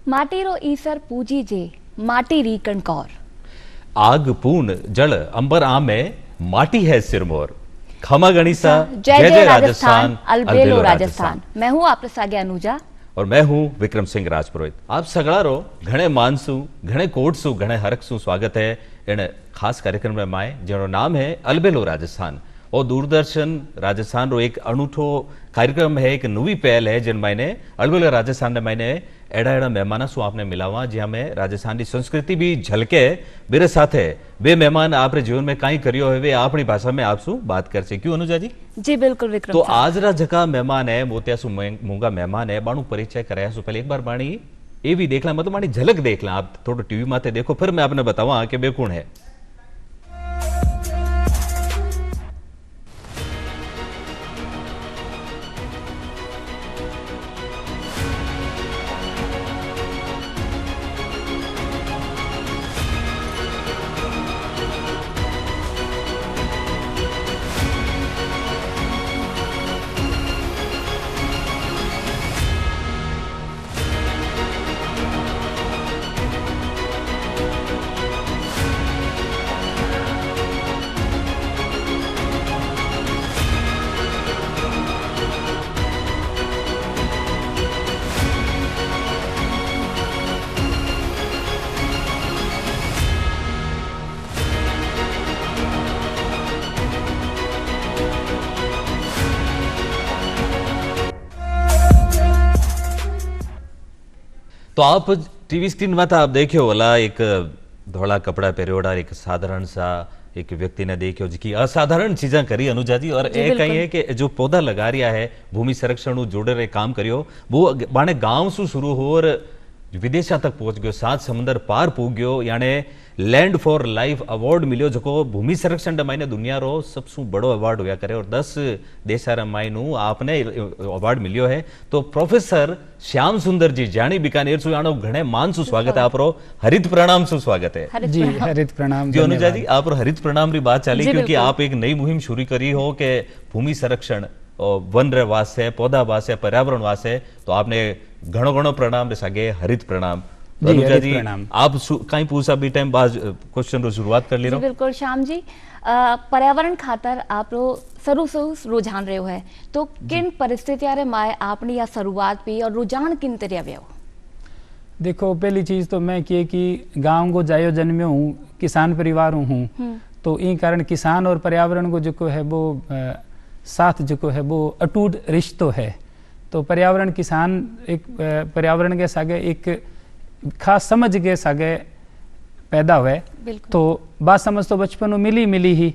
माटीरो ईसर पूजी जे माटी री कणकौर। आग पून जल अंबर आमे माटी है सिरमौर। खमा गणिसा जय जय राजस्थान, अलबेलो राजस्थान। मैं हूँ आपके सागे अनुजा और मैं हूँ विक्रम सिंह राजपुरोहित। आप सगड़ारो घणे मानसू घणे कोटसू घणे हरकसू स्वागत है इन खास कार्यक्रम में माए जेनो नाम है अलबेलो राजस्थान। और दूरदर्शन राजस्थान रो एक अनूठो कार्यक्रम है, एक नवी पहल है जिन मायने अलबेलो राजस्थान ने मायने एड़ा एड़ा मेहमान सु आपने मिलावा ज्यां में राजस्थान की संस्कृति भी झलके मेरे साथ है। वे मेहमान आपरे जीवन में कई करियो है वे अपनी भाषा में आपसु बात कर से। क्यों अनुजा जी? जी बिल्कुल विक्रम। तो आज रा जका मेहमान है मोतिया सु मूंगा मेहमान है बाणु परिचय कराया सु पहले एक बार बाणी ये भी देख ला, मतलब बाणी झलक देख ला। आप थोड़ा टीवी माते देखो फिर मैं आपने बतावा कि वे कौन है। तो आप टीवी स्क्रीन में आप देखियो वाला एक धोला कपड़ा पहरियोड़ा एक साधारण सा एक व्यक्ति ने देखियो जिकी असाधारण चीजें करी अनुजा जी। और एक कही है कि जो पौधा लगा रिया है भूमि संरक्षण जोड़े रे काम करियो वो बाने गांव से शुरू हो और विदेशा तक पहुंच गयो, सात समुद्र पार पहुंच गयो। यानी लैंड फॉर लाइफ अवार्ड मिलियो जो भूमि संरक्षण मायने दुनिया रो सबसे बड़ो अवार्ड हुआ करे और 10 देशा मायनू आपने अवार्ड मिलियो है। तो प्रोफेसर श्याम सुंदर जी जानी बीकानेर सु यानो घणे मान सु स्वागत है। आपरो हरित प्रणाम सु स्वागत है जी। हरित प्रणाम जी अनुजा जी। आप हरित प्रणाम री बात चली क्योंकि आप एक नई मुहिम शुरू करी हो कि भूमि संरक्षण और वन रे वास्ते पौधा वास्ते पर्यावरण वास्ते। तो आपने घणो घणो प्रणाम रे सागे हरित प्रणाम। अनुजा जी आप कहीं पूछा भी टाइम बाद क्वेश्चन रो शुरुआत कर ले रहा। बिल्कुल श्याम जी, पर्यावरण खातर आप रो सरू रुझान रहे हो है तो किन परिस्थितियां रे माए आपने या शुरुआत भी और रुझान किन तरह व्यो? देखो पहली चीज तो मैं कि गांव को जायो जन्म्यो हूँ, किसान परिवार हूँ, तो इन कारण किसान और पर्यावरण को जो है वो साथ जो है वो अटूट रिश्तो है। तो पर्यावरण किसान एक पर्यावरण के सागे एक खास समझ के सागे पैदा हुए। तो बात समझ तो बचपन में मिली ही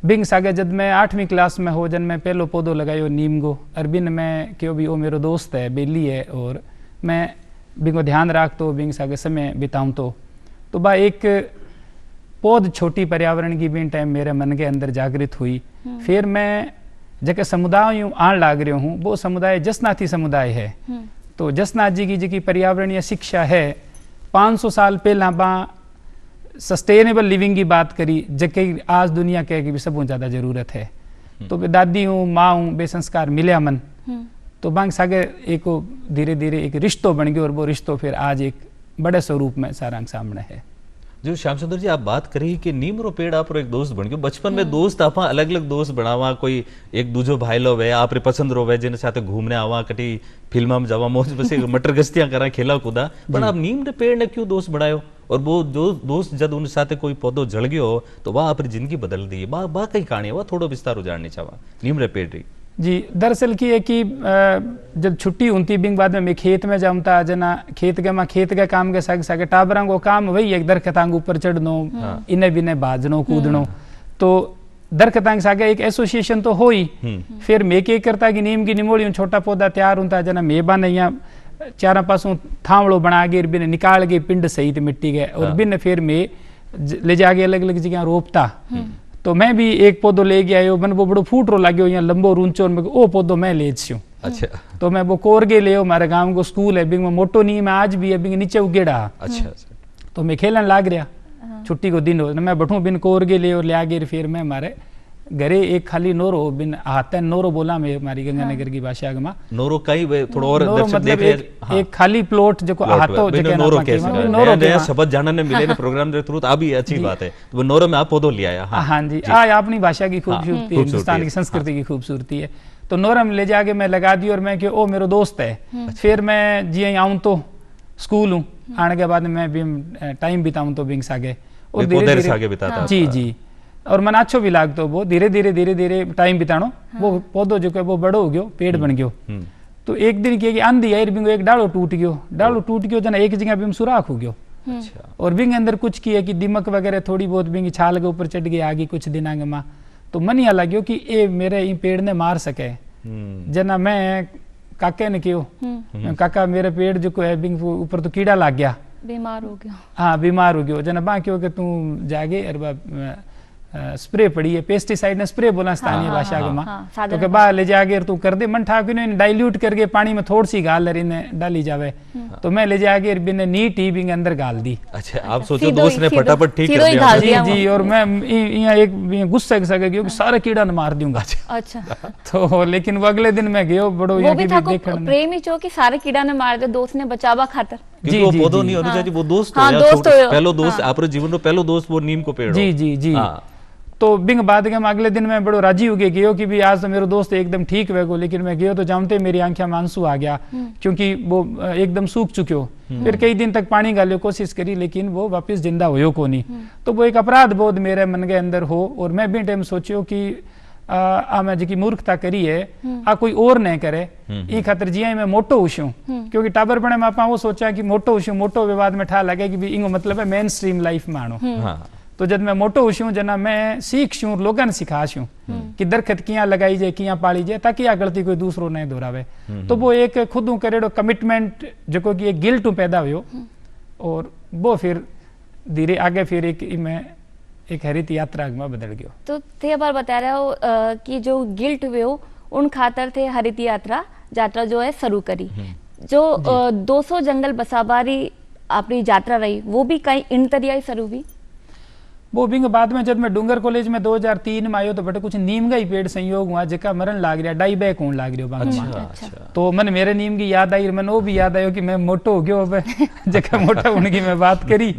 बिंग सागे जब मैं 8वीं क्लास में हो जन मैं पहलो पौधो लगायो नीम गो अरबिन में क्यों भी वो मेरो दोस्त है बेली है और मैं बिंगो ध्यान राख तो बिंग सागे समय बिताऊं तो बा एक पौध छोटी पर्यावरण की भी टाइम मेरे मन के अंदर जागृत हुई। फिर मैं जैसे समुदाय आन लाग रहा हूँ वो समुदाय जसनाथी समुदाय है। तो जसनाथ जी की जी पर्यावरणीय शिक्षा है 500 साल पहला बा सस्टेनेबल लिविंग की बात करी जबकि आज दुनिया के भी सब ज्यादा जरूरत है। तो दादी हूँ माँ हूँ बे संस्कार मिले मन तो बांग सागे एक धीरे धीरे एक रिश्तो बन गयो और वो रिश्तो फिर आज एक बड़े स्वरूप में सारांग सामने है। जो श्याम सुंदर जी आप बात करी कि नीम रो पेड़ आप एक दोस्त बन गयो। बचपन में दोस्त आप अलग अलग दोस्त बनावा, कोई एक दूजो भाई लो वे आप पसंद रो वे जिन साथ घूमने आवा कटी फिल्म में जावा मौज बस मटर गश्तियां करा खेला कूदा। पर आप नीम रे पेड़ ने क्यों दोस्त बनायो और वो जो दोस्त जब उन साथ कोई पौधो जल गयो तो वह अपनी जिंदगी बदल दी बा कई कहानी है वह थोड़ो विस्तार जाननी चाहवा नीम रे पेड़ री। जी दरअसल की है कि जब छुट्टी होती बिंग बाद में मैं खेत में जाऊँता जना खेत के काम के सागे सागे टाबरा को काम वही एक दरखतांग ऊपर चढ़नो इन्हें बिने बाजनो कूदनो। तो दरखतांग सागे एक एसोसिएशन तो हो ही। फिर मैं क्या करता कि नीम की निमोड़ी छोटा पौधा तैयार होता जना मेबा ने यहाँ चारों पासों थावड़ो बना के बिन निकाल के पिंड सहित मिट्टी के और बिन फिर मैं ले जाके अलग अलग जगह रोपता। तो मैं भी एक पौधो ले गया यो मन वो बड़ो फूट रो लाग्यो यहाँ लंबो रूंचो वो पौधो मैं ले छू। अच्छा। तो मैं वो कोर के ले हमारे गांव को स्कूल है बिंग में मोटो नहीं मैं आज भी है बिंग नीचे उगेड़ा। अच्छा। तो मैं खेलन लाग रहा छुट्टी को दिन हो मैं बैठूं बिन कोर के ले और ले आगे फिर मैं हमारे घरे एक खाली नोरो बिन हाथ नोरो बोला में हमारी गंगानगर की भाषा में नोरो कई थोड़ा और नोरो दर्शक मतलब देख एक, एक खाली प्लॉट जो को हाथों बिन जगह नोरो ना कैसे पाकी नया नोरो नया शब्द जानने मिले ने प्रोग्राम के थ्रू अभी अच्छी बात है। तो वो नोरो में आप पौधो लिया है। हाँ जी, अपनी भाषा की खूबसूरती है, हिंदुस्तान की संस्कृति की खूबसूरती है। तो नोरम ले जाके मैं लगा दी और मैं कि ओ मेरा दोस्त है। फिर मैं जी आऊँ तो स्कूल हूँ, आने के बाद मैं भी टाइम बिताऊँ तो बिंग्स आगे और धीरे धीरे जी जी और मन अच्छो भी लाग तो वो धीरे धीरे टाइम बितानो वो पौधो जो है वो बड़ो हो गयो, पेड़ बन गयो। तो एक दिन की आंधी आई बिंगो एक डालो टूट गयो जना एक जगह बिंग सुराख हो गयो। और बिंग अंदर कुछ की है कि दिमक वगैरह थोड़ी बहुत बिंग छाल के ऊपर चढ़ गई आगे कुछ दिन आगे माँ। तो मन यहाँ लग्यो कि ये मेरे इन पेड़ ने मार सके जना मैं काके ने क्यों काका मेरे पेड़ जो है बिंग ऊपर तो कीड़ा लग गया, बीमार हो गया। हाँ बीमार हो गयो जना बा क्यों कि तू जागे अरे स्प्रे पड़ी है, पेस्टिसाइड ने स्प्रे बोला स्थानीय भाषा के मां तो के बा ले जाके तू कर दे मन ठाक ने डाइल्यूट करके पानी में थोड़ी सी गाल ने डाली जावे। तो मैं ले जाके बिन नीट ही बिंग अंदर गाल दी। अच्छा आप सोचो दोस्त ने फटाफट ठीक कर दिया। जी जी और मैं यहाँ एक गुस्सा के कि सारे कीड़ा ने मार दूंगा। अच्छा तो लेकिन वो अगले दिन मैं गयो बड़ो वो भी था प्रेम ही चो कि सारे कीड़ा ने मार दे दोस्त ने बचावा खातर जी वो पौधो नहीं होना चाहिए, वो दोस्त हाँ, दोस्त पहलो दोस्त आपरे जीवन रो पहलो दोस्त वो नीम को पेड़। जी जी जी तो बिंग बाद के अगले दिन मैं बड़ो राजी हो गयो कि भी आज तो मेरा दोस्त एकदम ठीक वेगो। लेकिन मैं गयो तो जानते मेरी आंखें में आंसू आ गया क्योंकि वो एकदम सूख चुके हो। फिर कई दिन तक पानी गालियो कोशिश करी लेकिन वो वापस जिंदा होयो को नहीं। तो वो एक अपराध बोध मेरे मन के अंदर हो और मैं भी टाइम सोचियो कि मैं जी मूर्खता करी है आ कोई और नहीं करे ई खातर जिया मैं मोटो हुशूं क्योंकि टाबर बने में वो सोचा कि मोटो हुशूं मोटो विवाद में ठा लगे कि इंगो मतलब है मेन स्ट्रीम लाइफ में आनो। तो जब मैं मोटो हुशूं जना मैं सीख शूं लोगन सिखा शूं कि दरखत किया लगाई जाए किया पाली जाए ताकि आ गलती कोई दूसरो नहीं दोहरावे। तो वो एक खुद करेड़ो कमिटमेंट जो कि एक गिल्ट पैदा हुयो और वो फिर धीरे आगे फिर एक हरित यात्रा में बदल गयो। तो थे बार बता रहे हो कि जो गिल्ट हुए हो उन खातर थे हरित यात्रा जो है शुरू करी। जो 200 जंगल बसाबारी अपनी यात्रा रही वो भी कहीं इन तरिया शुरू हुई। वो बिंग बाद में जब मैं डूंगर कॉलेज में 2003 में आयो तो बटे कुछ नीम का ही पेड़ संयोग हुआ जका मरण लाग रहा डाई बैक होने लाग रहा। तो मन मेरे नीम की याद आई मन वो भी याद आयो कि मैं मोटो हो गयो अब जका मोटा होने की मैं बात करी।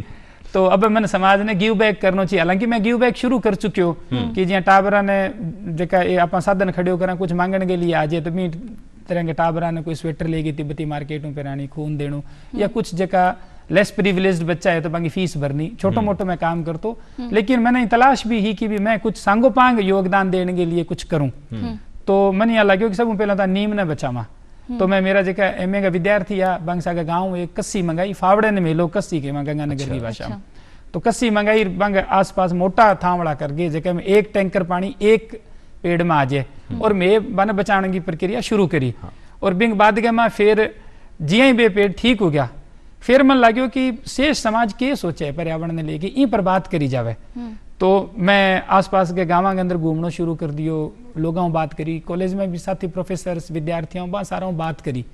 तो अब मैंने समाज ने गिव बैक करना चाहिए। हालांकि मैं गिव बैक शुरू कर चुकियो कि जिया टाबरा ने जका आप साधन खड़े करा कुछ मांगने के लिए आ जाए तो मी तरह के टाबरा ने कोई स्वेटर लेगी तिब्बती मार्केट में पेरानी खून देणु या कुछ जका लेस प्रिविलेज्ड बच्चा है तो बाकी फीस भरनी छोटो मोटो मैं काम करतो। लेकिन मैंने तलाश भी ही कि भी मैं कुछ सांगोपांग योगदान देने के लिए कुछ करूं। तो मन यहाँ लगे कि सब पहला था नीम ने बचावा। तो मैं मेरा जगह एमए का विद्यार्थी या बंगसा का गाँव एक कस्सी मंगाई फावड़े ने मेलो कस्सी के गंगानगर की भाषा में। तो कस्सी मंगाई बंग आसपास मोटा थावड़ा करके जगह में एक टैंकर पानी एक पेड़ में आ जाए और मैं वन बचाने की प्रक्रिया शुरू करी। और बिंग बाद के मैं फिर जिया ही बे पेड़ ठीक हो गया फिर मन लाग्यो कि शेष समाज के सोचे पर्यावरण ने लेके ई पर बात करी जावे। तो मैं आसपास के गाँव के अंदर घूमना शुरू कर दियो लोगों बात करी कॉलेज में भी साथी प्रोफेसर विद्यार्थियों बहुत सारा बात करी।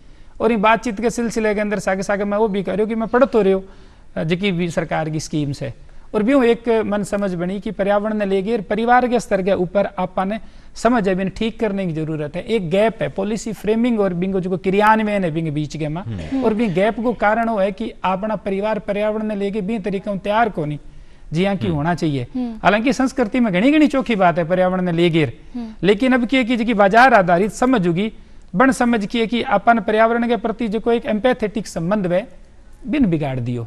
और ये बातचीत के सिलसिले के अंदर सागे सागे मैं वो भी कर रही हूँ कि मैं पढ़ तो रही हूँ जी भी सरकार की स्कीम्स है और भी एक मन समझ बनी कि पर्यावरण ने लेके परिवार के स्तर के ऊपर आपने समझ है ठीक करने की जरूरत है। एक गैप है पॉलिसी फ्रेमिंग और बिंगो जो क्रियान्वयन है बिंग बीच के मां और भी गैप को कारण हो है कि अपना परिवार पर्यावरण ने लेके भी तरीका तैयार को नहीं जिया की होना चाहिए। हालांकि संस्कृति में घनी घनी चौखी बात है पर्यावरण ने ले गिर लेकिन अब की जी बाजार आधारित समझ होगी बन समझ की कि अपन पर्यावरण के प्रति जो एक एम्पैथेटिक संबंध है बिन बिगाड़ दियो।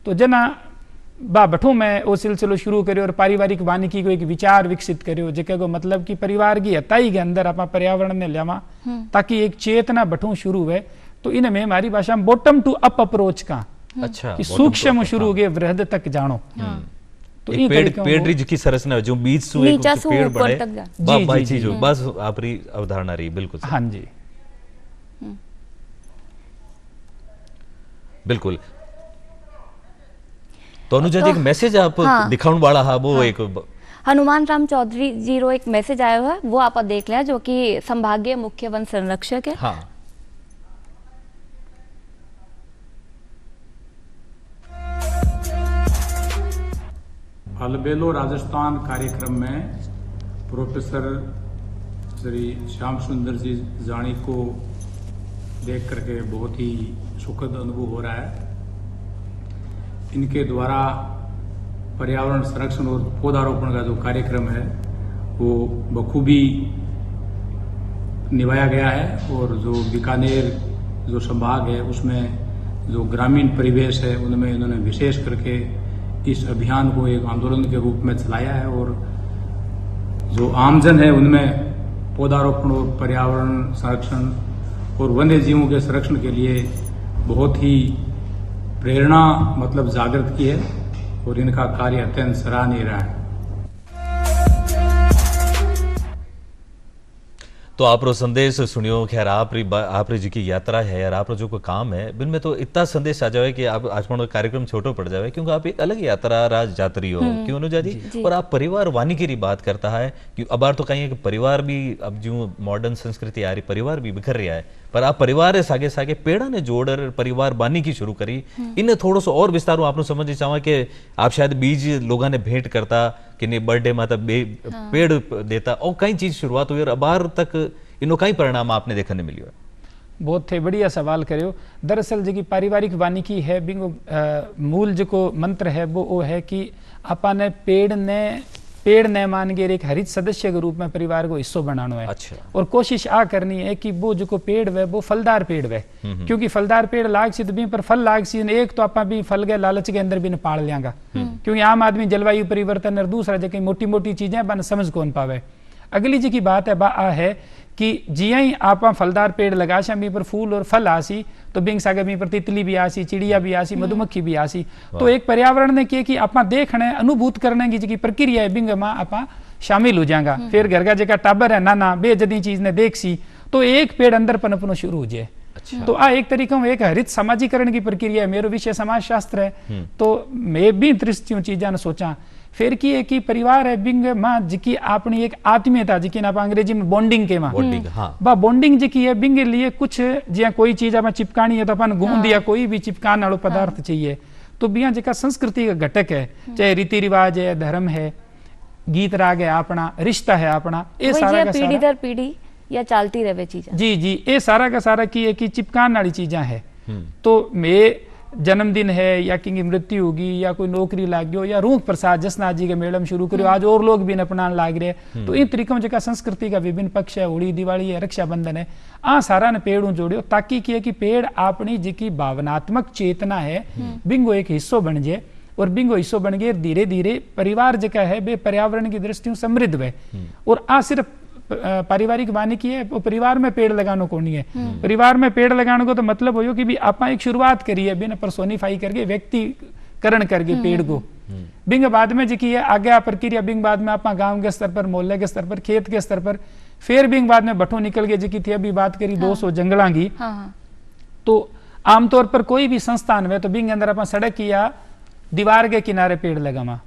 तो जना बा बठो में वो सिलसिलो शुरू करो और पारिवारिक वानिकी को एक विचार विकसित करो जेके को मतलब कि परिवार की हताई के अंदर आप पर्यावरण ने लिया ताकि एक चेतना बठो शुरू हुए। तो इनमें हमारी भाषा में बॉटम टू अप अप्रोच का अच्छा कि सूक्ष्म शुरू हो गए वृहद तक जानो। तो एक पेड़ की सरसना जो बीज सु एक पेड़ बढ़े बाई चीज हो बस आपरी अवधारणा रही बिल्कुल। हाँ जी बिल्कुल। तो अनुजा जी एक मैसेज आप दिखाने वाला है वो एक हनुमान राम चौधरी जी रो एक मैसेज आया हुआ है वो आप देख लिया जो कि संभागीय मुख्य वन संरक्षक है। हाँ। अलबेलो राजस्थान कार्यक्रम में प्रोफेसर श्री श्याम सुंदर जी जानी को देख करके बहुत ही सुखद अनुभव हो रहा है। इनके द्वारा पर्यावरण संरक्षण और पौधारोपण का जो कार्यक्रम है वो बखूबी निभाया गया है और जो बीकानेर जो संभाग है उसमें जो ग्रामीण परिवेश है उनमें इन्होंने विशेष करके इस अभियान को एक आंदोलन के रूप में चलाया है और जो आमजन है उनमें पौधारोपण और पर्यावरण संरक्षण और वन्य जीवों के संरक्षण के लिए बहुत ही प्रेरणा मतलब जागृत की है और इनका कार्य अत्यंत सराहनीय रहा है। तो आप रो संदेश सुनियो। खैर आप जी की यात्रा है यार, आप जो को काम है बिन में तो इतना संदेश आ जाए कि आप आज कार्यक्रम छोटो पड़ जाए, क्योंकि आप एक अलग यात्रा राज यात्री हो, क्यों अनुजा जी? और आप परिवार वानी की बात करता है कि अब तो कहीं है कि परिवार भी अब जो मॉडर्न संस्कृति आ रही परिवार भी बिखर रहा है, पर आप परिवार है सागे सागे पेड़ा ने जोड़ परिवार बानी की शुरू करी। इन्हें थोड़ा सा और विस्तार आपने समझ चाहवा कि आप शायद बीज लोगों ने भेंट करता कि नहीं बर्थडे में तब पेड़ देता और कई चीज शुरुआत हुई और अबार तक इनो कई परिणाम आपने देखने मिली है। बहुत थे बढ़िया सवाल करो। दरअसल जी पारिवारिक वानिकी है बिंगो मूल जो मंत्र है वो है कि आपने पेड़ ने मान के एक हरित सदस्य के रूप में परिवार को हिस्सों बनाना है। अच्छा। और कोशिश आ करनी है कि वो जो पेड़ है वो फलदार पेड़ है, क्योंकि फलदार पेड़ लाग सी भी पर फल लाग सी एक तो आप भी फल गए लालच के अंदर भी पाल लियांगा, क्योंकि आम आदमी जलवायु परिवर्तन और दूसरा जो मोटी मोटी चीजें बन समझ कौन पावे। अगली जी की बात है बा आ है कि जिया ही आप फलदार पेड़ लगा मी पर फूल और फल आसी तो बिंग सागे मी पर तितली भी आसी, चिड़िया भी आसी, मधुमक्खी भी आसी। तो एक पर्यावरण ने किया कि आप देखने अनुभूत करने की जी प्रक्रिया है बिंग में आप शामिल हो जाएगा। फिर घर का जगह टाबर है नाना बेजदी चीज ने देख सी तो एक पेड़ अंदर पनपनो शुरू हो जाए। अच्छा। तो आ एक तरीका एक हरित समाजीकरण की प्रक्रिया है। मेरो विषय समाज शास्त्र है तो मैं भी दृष्टियों चीजा ने सोचा फिर की है कि परिवार है बिंग मां जिकी अपनी एक आत्मीयता जिकी ना अंग्रेजी में बॉन्डिंग के मां बॉन्डिंग, हाँ। बा बॉन्डिंग जिकी है बिंग लिए कुछ जिया कोई चीज अपन चिपकानी है तो अपन गूंद या कोई भी चिपकाने वाला पदार्थ चाहिए तो बिया जिका संस्कृति का घटक है, चाहे रीति रिवाज है, धर्म है, गीत राग है, अपना रिश्ता है, अपना ये सारा का पीढ़ी दर पीढ़ी या चलती रहे चीजें। जी जी ये सारा का सारा की है कि चिपकाने वाली चीजें है। तो मैं जन्मदिन है या कि मृत्यु होगी या कोई नौकरी लाग गयो या रूख प्रसाद जसनाथ जी के मेड़म शुरू करो आज और लोग भी अपनाने लाग रहे। तो इन तरीकों जगह संस्कृति का विभिन्न पक्ष है, होली दिवाली है, रक्षाबंधन है, आ सारा ने पेड़ों जोड़ियो ताकि किए कि पेड़ अपनी जी की भावनात्मक चेतना है बिंगो एक हिस्सों बन जाए और बिंगो हिस्सों बन गए धीरे धीरे परिवार जगह है बे पर्यावरण की दृष्टि समृद्ध है। और आ सिर्फ पारिवारिक वानिकी है वो परिवार में पेड़ लगाने को नहीं है। परिवार में पेड़ लगाने को तो मतलब हो कि भी आप एक शुरुआत करी है बिना पर्सोनिफाई करके व्यक्तिकरण करके पेड़ को बिंग बाद में जी है आगे प्रक्रिया बिंग बाद में आप गांव के स्तर पर, मोहल्ले के स्तर पर, खेत के स्तर पर, फिर बिंग बाद में बठो निकल गए जी थी अभी बात करी 200 जंगलों की। तो आमतौर पर कोई भी संस्थान में तो बिंग अंदर आप सड़क या दीवार के किनारे पेड़ लगावा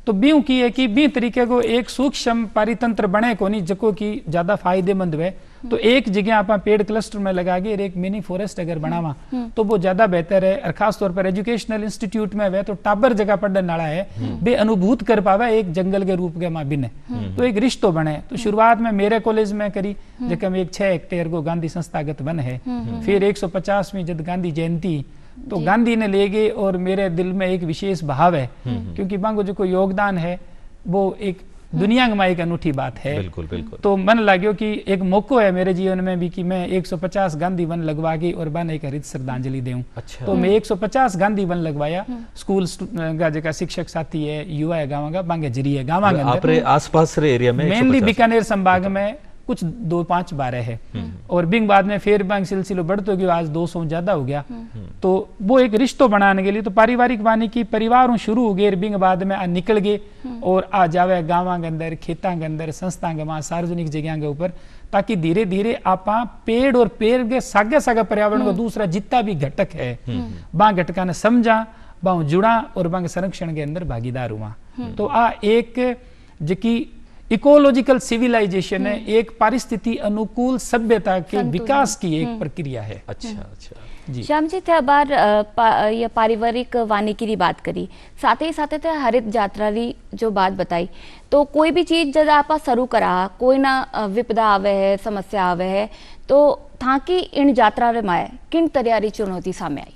तो ब्यू की है कि बी तरीके को एक सूक्ष्म पारितंत्र बने को नहीं जको की ज्यादा फायदेमंद है। तो एक जगह आप पेड़ क्लस्टर में लगा के एक मिनी फॉरेस्ट अगर बनावा तो वो ज्यादा बेहतर है। और खास तौर पर एजुकेशनल इंस्टीट्यूट में वह तो टाबर जगह पढ़ने वाला है बे अनुभूत कर पावा एक जंगल के रूप के मां बिन तो एक रिश्तो बने। तो शुरुआत में मेरे कॉलेज में करी जगह में एक 6 हेक्टेयर को गांधी संस्थागत वन है। फिर 150वीं जब गांधी जयंती तो गांधी ने ले गए और मेरे दिल में एक विशेष भाव है क्योंकि बांगो जो कोई योगदान है वो एक दुनिया में एक अनूठी बात है। बिल्कुल बिल्कुल। तो मन लाग्यो कि एक मौको है मेरे जीवन में भी कि मैं 150 गांधी वन लगवा के और बन एक हरित श्रद्धांजलि दूं। अच्छा। तो मैं 150 गांधी वन लगवाया। स्कूल का जगह शिक्षक साथी है, युवा है, गाँव का बांगे जरिए गाँव आपरे आसपास रे एरिया में मेनली बीकानेर संभाग में कुछ 2-5-12 है और बिंग बाद में फिर बांग सिलसिलो बढ़ते गया आज 200 ज्यादा हो गया। तो वो एक रिश्तों बनाने के लिए तो पारिवारिक वानिकी परिवारों शुरू हो गए बिंग बाद में निकल गए और आ जावे गाँव के अंदर, खेतों के अंदर, संस्था के वहां सार्वजनिक जगह के ऊपर ताकि धीरे धीरे आप पेड़ और पेड़ के सागे सागे पर्यावरण को दूसरा जितना भी घटक है बा घटका ने समझा बा जुड़ा और बा संरक्षण के अंदर भागीदार हुआ। तो आ एक जिकी इकोलॉजिकल सिविलाइजेशन है, एक पारिस्थिति अनुकूल सभ्यता के विकास की एक प्रक्रिया है। अच्छा अच्छा जी श्याम जी थे बार ये पारिवारिक वानिकी की बात करी, साथ ही साथ थे हरित यात्रा री जो बात बताई, तो कोई भी चीज जब आप शुरू करा, कोई ना विपदा आवे है, समस्या आवे है, तो था कि इन यात्रा रे माए किन तैयारी चुनौती सामने आई?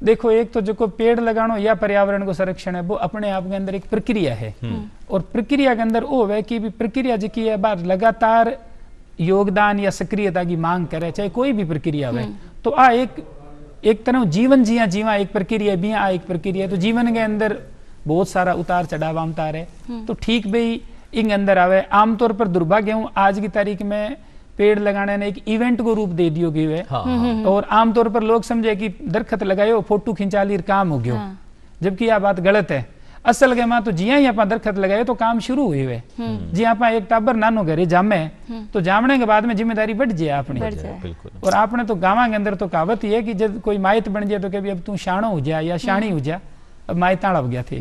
देखो, एक तो जो पेड़ लगानो या पर्यावरण को संरक्षण है वो अपने आप के अंदर एक प्रक्रिया है, और प्रक्रिया के अंदर वो है कि भी प्रक्रिया जो की है बार लगातार योगदान या सक्रियता की मांग करे, चाहे कोई भी प्रक्रिया हो। तो आ एक तरह जीवन जीवा एक प्रक्रिया भी आ एक प्रक्रिया, तो जीवन के अंदर बहुत सारा उतार चढ़ाव आमता है, तो ठीक भी इन अंदर आवे। आमतौर पर दुर्भाग्य हूँ आज की तारीख में पेड़ लगाने ने एक इवेंट को रूप दे दियो गयो है। हाँ। और आमतौर पर लोग समझे कि दरखत लगायो, फोटो खिंचा ली, काम हो गयो, जबकि यह बात गलत है। असल के मां तो जिया ही आप दरखत लगाए तो काम शुरू हुए हुए, जी आप एक टाबर नानो घरे जामे तो जामने के बाद में जिम्मेदारी बढ़ जाए अपनी। बिल्कुल। और आपने तो गाँव के अंदर तो कहावत ही है कि जब कोई माइत बन जाए तो कभी अब तू शाणो हो जा या शाणी हो जा, अब माइताड़ हो गया थे,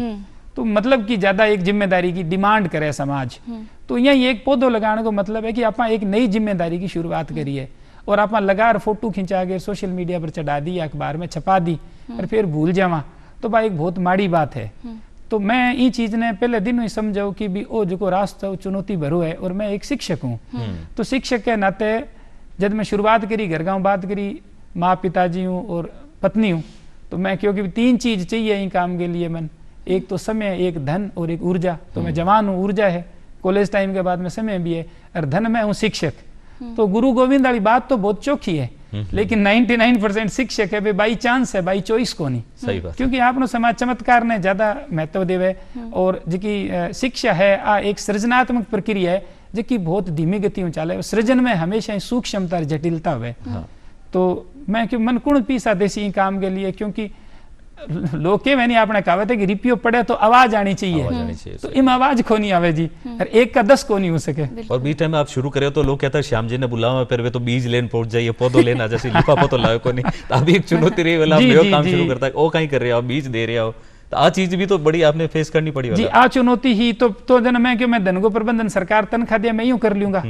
तो मतलब कि ज्यादा एक जिम्मेदारी की डिमांड करे समाज। तो यही एक पौधो लगाने को मतलब है कि आप एक नई जिम्मेदारी की शुरुआत करिए, और आप लगा फोटो खिंचा के सोशल मीडिया पर चढ़ा दी, अखबार में छपा दी और फिर भूल जावा, तो भाई एक बहुत माड़ी बात है। तो मैं ये चीज ने पहले दिन ही समझाऊ कि भी ओ जो रास्ता चुनौती भरो है, और मैं एक शिक्षक हूँ, तो शिक्षक के नाते जब मैं शुरुआत करी घर गाँव बात करी, माँ पिताजी हूँ और पत्नी हूँ, तो मैं क्योंकि 3 चीज चाहिए इन काम के लिए, मन एक तो समय, एक धन और एक ऊर्जा। तो मैं जवान हूँ, ऊर्जा है, कॉलेज टाइम के बाद में समय भी है, और धन में हूँ शिक्षक। तो गुरु गोविंद वाली बात तो बहुत चौखी है, लेकिन 99% शिक्षक है, बाई चांस है, बाई चॉइस को नहीं। सही बात। क्योंकि आपने समाज चमत्कार ने ज्यादा महत्व देवे, और जिकी शिक्षा है आ एक सृजनात्मक प्रक्रिया है जिकी बहुत धीमी गति में चाले, सृजन में हमेशा सूक्ष्मता जटिलता हुए। तो मैं क्यों मन कुण पीसा देसी काम के लिए, क्योंकि लोग के मैंने आपने कहावत है कि रिपियो पड़े तो आवाज आनी चाहिए, तो इम आवाज को नहीं आवे जी, और 1 का 10 को नहीं हो सके। और बीच टाइम आप शुरू करे तो लोग कहते हैं श्याम जी ने बुलावा, फिर वे तो बीज लेन पहुंच जाइए, पौधो लेना, जैसे लिफाफा तो लाओ को नहीं, तो अभी एक चुनौती रही वाला काम शुरू करता है, ओ कहीं कर रहे हो, बीज दे रहे हो, तो आ चीज भी तो बड़ी आपने फेस करनी पड़ी जी। आ चुनौती ही तो जन मैं क्यों, मैं धन को प्रबंधन सरकार तनख्वाह दिया मैं यूं कर लूंगा,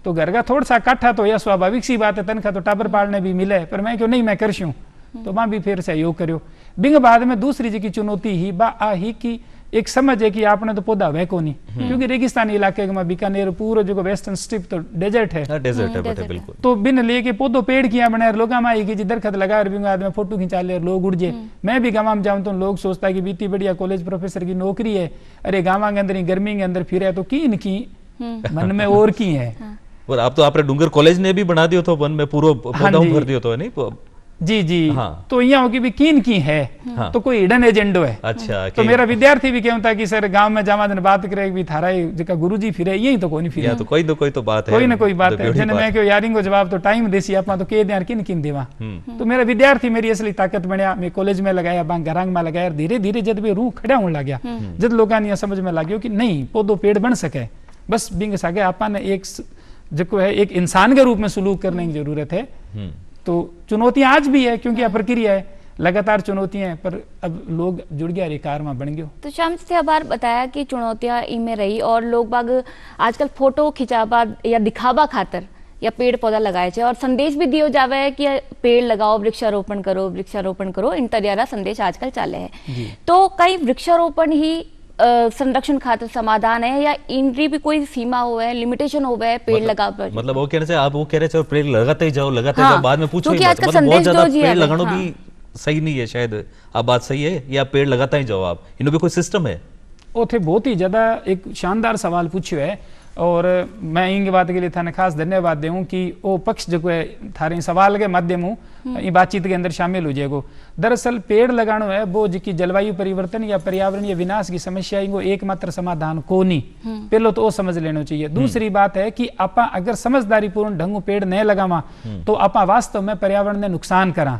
तो घर का थोड़ा सा काठा तो यह स्वाभाविक सी बात है, तनख्वाह तो टाबर पालने भी मिले, पर मैं क्यों नहीं मैं कर शूं, तो वहां भी फिर सहयोग करो। बिंग बाद में दूसरी जी की चुनौती ही बा आ ही कि एक समझ है कि आपने तो पौधा वह को नहीं, क्योंकि रेगिस्तानी इलाके में बीकानेर पूरा जो वेस्टर्न स्ट्रिप तो डेजर्ट है, डेजर्ट है बेटे, बिल्कुल। तो बिन लेके पौधो पेड़ किया बने लोग आएगी जी दरखत लगा, बिंग बाद में फोटो खिंचा ले लोग उड़ जाए। मैं भी गाँव में जाऊँ तो लोग सोचता है कि बीती बढ़िया कॉलेज प्रोफेसर की नौकरी है, अरे गाँव के अंदर गर्मी के अंदर फिर तो की मन में और की है। और आप तो आपने डूंगर कॉलेज ने भी बना दियो तो वन में पूरा पौधा भर दियो तो नहीं जी जी। हाँ। तो यहाँ होगी भी कीन की है, हाँ। तो कोई हिडन एजेंडो है। अच्छा, तो मेरा विद्यार्थी भी कहता है कि सर गांव में जामा दिन बात करे भी थारा जिका गुरुजी फिरे यही तो कोई फिरे, तो कोई तो बात है, कोई ना कोई बात है। जने मैं क्यों यारिंग को जवाब तो टाइम देसी आपा तो के यार किन किन देवा। तो मेरा विद्यार्थी मेरी असली ताकत बनया, मैं कॉलेज में लगाया, घरांग में लगाया, धीरे धीरे जब भी रूह खड़ा होने लग गया, जब लोगों ने समझ में लग गया कि नहीं पौधो पेड़ बन सके, बस बिंग सके आपा ने एक जो है एक इंसान के रूप में सुलूक करने की जरूरत है। तो चुनौतियां आज भी है, क्योंकि प्रक्रिया है, लगातार चुनौतियां हैं, पर अब लोग जुड़ गया, रिकार में बन गयो। तो श्याम से बार बताया कि चुनौतियां इनमें रही, और लोग बाग आजकल फोटो खिंचावा या दिखावा खातर या पेड़ पौधा लगाए थे, और संदेश भी दियो जावे है कि पेड़ लगाओ, वृक्षारोपण करो, इन तरह संदेश आजकल चाले है। तो कई वृक्षारोपण ही संरक्षण खातिर समाधान है, या इनकी भी कोई सीमा हो है, लिमिटेशन हो है पेड़ लगा पर? मतलब वो कहने से आप वो कह रहे थे पेड़ लगाते ही जाओ बाद में पूछो, मतलब बहुत ज्यादा पेड़ लगाना भी सही नहीं है शायद। आप बात सही है, या पेड़ लगाता ही जाओ आप, इनमें भी कोई सिस्टम है? वो थे बहुत ही ज्यादा एक शानदार सवाल पूछो है, और मैं इनकी बात के लिए थाने खास धन्यवाद दूं कि वो पक्ष जो है थारे सवाल के माध्यम ये बातचीत के अंदर शामिल हो जाएगा। दरअसल पेड़ लगाना है वो जी जलवायु परिवर्तन या पर्यावरण या विनाश की समस्या इनको एकमात्र समाधान को नहीं, पहले तो वो समझ लेना चाहिए। दूसरी बात है कि आपा अगर समझदारी पूर्ण ढंग पेड़ नहीं लगावा तो आपा वास्तव में पर्यावरण ने नुकसान करा।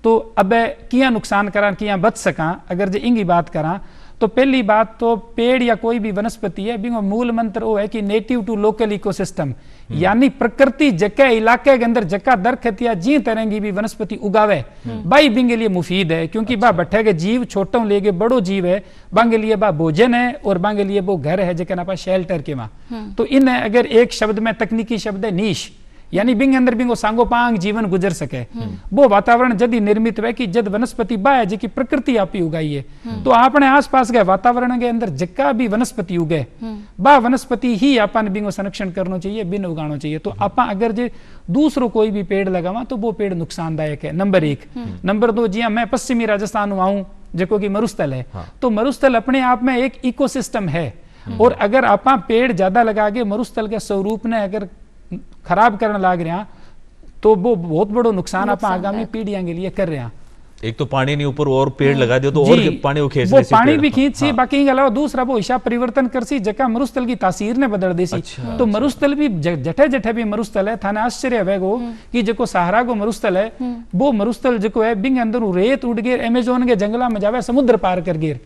तो अब किया नुकसान करा, किया बच सका, अगर जो इंगी बात करा तो पहली बात तो पेड़ या कोई भी वनस्पति है बिंगो मूल मंत्र वो है कि नेटिव टू लोकल इकोसिस्टम, यानी प्रकृति जगह इलाके के अंदर जगह दरखत या जी तरह की भी वनस्पति उगावे भाई बिंगे लिए मुफीद है, क्योंकि बा बैठे के जीव छोटों लेके बड़ो जीव है, बांगे लिए बा भोजन है और बांगे लिए वो घर है जगह ना शेल्टर के वहां। तो इन अगर एक शब्द में तकनीकी शब्द है नीश, यानी बिंग अंदर बिंगो सांगोपांग जीवन गुजर सके, वो वातावरण जदी निर्मित है कि जद वनस्पति बा है जी प्रकृति आप ही उगाई है। तो आपने आसपास के वातावरण के अंदर जक्का भी वनस्पति उगे बा वनस्पति ही आपन बिंगो संरक्षण करना चाहिए, बिन उगाना चाहिए। तो आप अगर जे दूसरो कोई भी पेड़ लगावा तो वो पेड़ नुकसानदायक है, नंबर 1। नंबर 2, जी मैं पश्चिमी राजस्थान में आऊं जो कि मरुस्थल है, तो मरुस्थल अपने आप में एक इकोसिस्टम है, और अगर आप पेड़ ज्यादा लगा के मरुस्थल के स्वरूप ने अगर खराब करने लग रहे हैं तो वो बहुत बड़ो नुकसान आप आगामी पीढ़ियां के लिए कर रहे हैं। एक तो पानी नहीं ऊपर और पेड़ लगा दियो तो और पानी वो खींच वो पानी भी खींच सी, बाकी के अलावा दूसरा वो हिसाब परिवर्तन कर सी जगह मरुस्थल की तासीर ने बदल दे सी। तो मरुस्थल भी जठे जठे भी मरुस्थल है, थाने आश्चर्य है वो कि जो सहारा को मरुस्थल है वो मरुस्थल जो है बिंग अंदर रेत उड़ गए अमेजोन के जंगला में जावे समुद्र पार कर गिर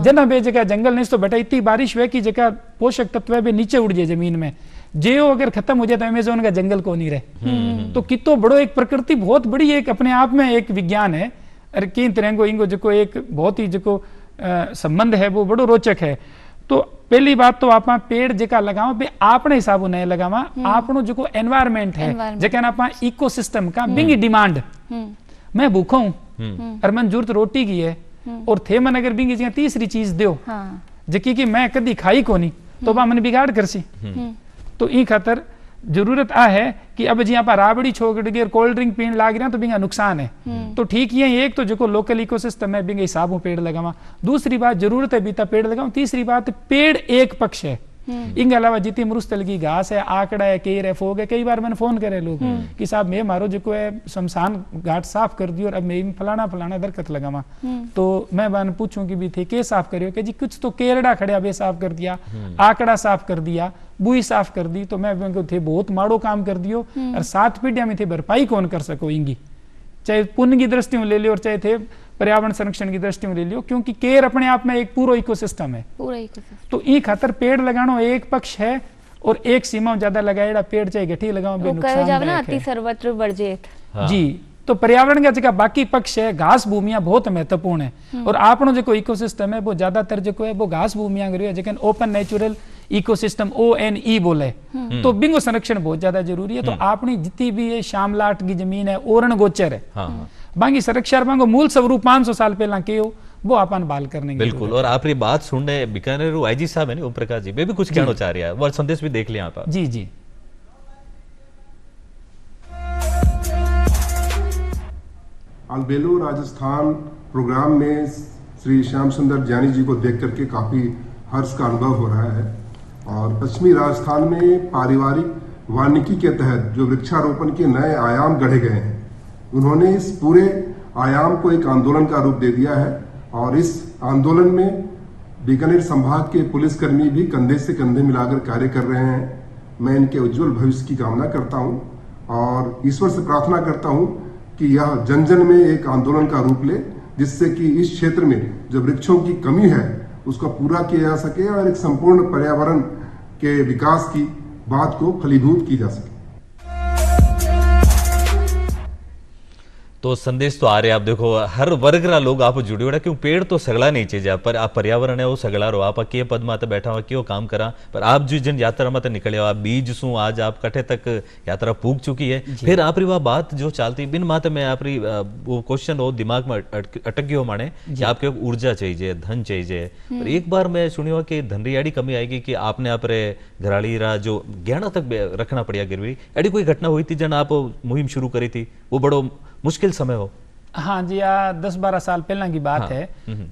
जना बे जगह जंगल नहीं तो बेटा इतनी बारिश हुए कि जगह पोषक तत्व भी नीचे उड़ जाए जमीन में, जो अगर खत्म हो जाए तो अमेजोन का जंगल को नहीं रहे। तो कितो बड़ो एक प्रकृति बहुत बड़ी एक अपने आप में एक विज्ञान है, अरे किन तरह को इनको जो एक बहुत ही जो संबंध है वो बड़ो रोचक है। तो पहली बात तो आप पेड़ जका लगाओ बे आपने हिसाब नहीं लगावा, आपनो जो एनवायरमेंट है जका आप इकोसिस्टम का बिंगी डिमांड, मैं भूखा हूं और मन जरूरत रोटी की है और थे मन अगर बिंगी जगह तीसरी चीज दो जकी कि मैं कदी खाई को नहीं तो वह मन बिगाड़ कर सी। तो ई खातर जरूरत आ है कि अब जी आप राबड़ी छोड़ के कोल्ड ड्रिंक पीने लाग रहे हैं तो बिंगा नुकसान है। तो ठीक ये एक तो जो लोकल इकोसिस्टम है बिंगे हिसाबों पेड़ लगावा, दूसरी बात जरूरत है बीता पेड़ लगावा, तीसरी बात पेड़ एक पक्ष है, इनके अलावा जितनी मरुस्थल की घास है, आकड़ा है, केर है, फोग है, कई बार मैंने फोन करे लोग कि साहब मैं मारो जो है शमशान घाट साफ कर दियो और अब मैं फलाना फलाना दरखत लगावा। तो मैं बन पूछूं कि भी थे के साफ करियो कि जी कुछ तो केरड़ा खड़िया बे साफ कर दिया, आकड़ा साफ कर दिया, बुई साफ कर दी, तो मैं थे बहुत माड़ो काम कर दियो और 7 पीढ़ियां में थे भरपाई कौन कर सको इंगी, चाहे पुण्य की दृष्टि में ले लियो और चाहे थे पर्यावरण संरक्षण की दृष्टि में ले लियो, क्योंकि केर अपने आप में एक पूरा इकोसिस्टम है। तो ई खातर पेड़ लगाना एक पक्ष है और एक सीमा ज्यादा लगाएड़ा पेड़ चाहे गठी लगाओ बे नुकसानदायक है। सर्वत्र वर्जित जी। तो पर्यावरण का जगह बाकी पक्ष है, घास भूमियां बहुत महत्वपूर्ण है और आपनो जो इकोसिस्टम है वो ज्यादातर जो है वो घास भूमियां जगह ओपन नेचुरल इकोसिस्टम ONE बोले, तो बिंगो संरक्षण बहुत ज्यादा जरूरी है। तो आपनी जितनी भी ये श्यामलाट की जमीन है ओरण गोचर है, बाकी संरक्षण बांगो मूल स्वरूप 500 साल पहला के हो वो अपन बाल करने बिल्कुल। और आप ये बात सुनने बीकानेर आईजी साहब है ओम प्रकाश जी वे भी कुछ कहना चाह रहे हैं, वो संदेश भी देख लिया आप। जी जी। अलबेलो राजस्थान प्रोग्राम में श्री श्याम सुंदर जानी जी को देख करके काफी हर्ष का अनुभव हो रहा है। और पश्चिमी राजस्थान में पारिवारिक वानिकी के तहत जो वृक्षारोपण के नए आयाम गढ़े गए हैं, उन्होंने इस पूरे आयाम को एक आंदोलन का रूप दे दिया है और इस आंदोलन में बीकानेर संभाग के पुलिसकर्मी भी कंधे से कंधे मिलाकर कार्य कर रहे हैं। मैं इनके उज्जवल भविष्य की कामना करता हूं और ईश्वर से प्रार्थना करता हूं कि यह जन जन में एक आंदोलन का रूप ले, जिससे कि इस क्षेत्र में जो वृक्षों की कमी है उसको पूरा किया जा सके और एक संपूर्ण पर्यावरण के विकास की बात को फलीभूत की जा सके। तो संदेश तो आ रहे आप देखो हर वर्ग रा लोग आप जुड़े हो, क्यों पेड़ तो सगला नहीं चाहिए पर आप पर्यावरण है वो सगला रो, आप के पद में बैठा हुआ क्यों काम करा, पर आप जो जिन यात्रा में निकले हो आप बीज सु आज आप कटे तक यात्रा पूग चुकी है। फिर आप वह बात जो चलती बिन माते में आप वो क्वेश्चन हो दिमाग में अटक गयो माने कि आपके ऊर्जा चाहिए, धन चाहिए। पर एक बार मैं सुनी हो कि धनरियाड़ी कमी आएगी कि आपने आप रे घराड़ी रा जो गहना तक रखना पड़िया गिरवी, ऐसी कोई घटना हुई थी जन आप मुहिम शुरू करी थी, वो बड़ो मुश्किल समय हो? हाँ जी, 10-12 साल पहला की बात है।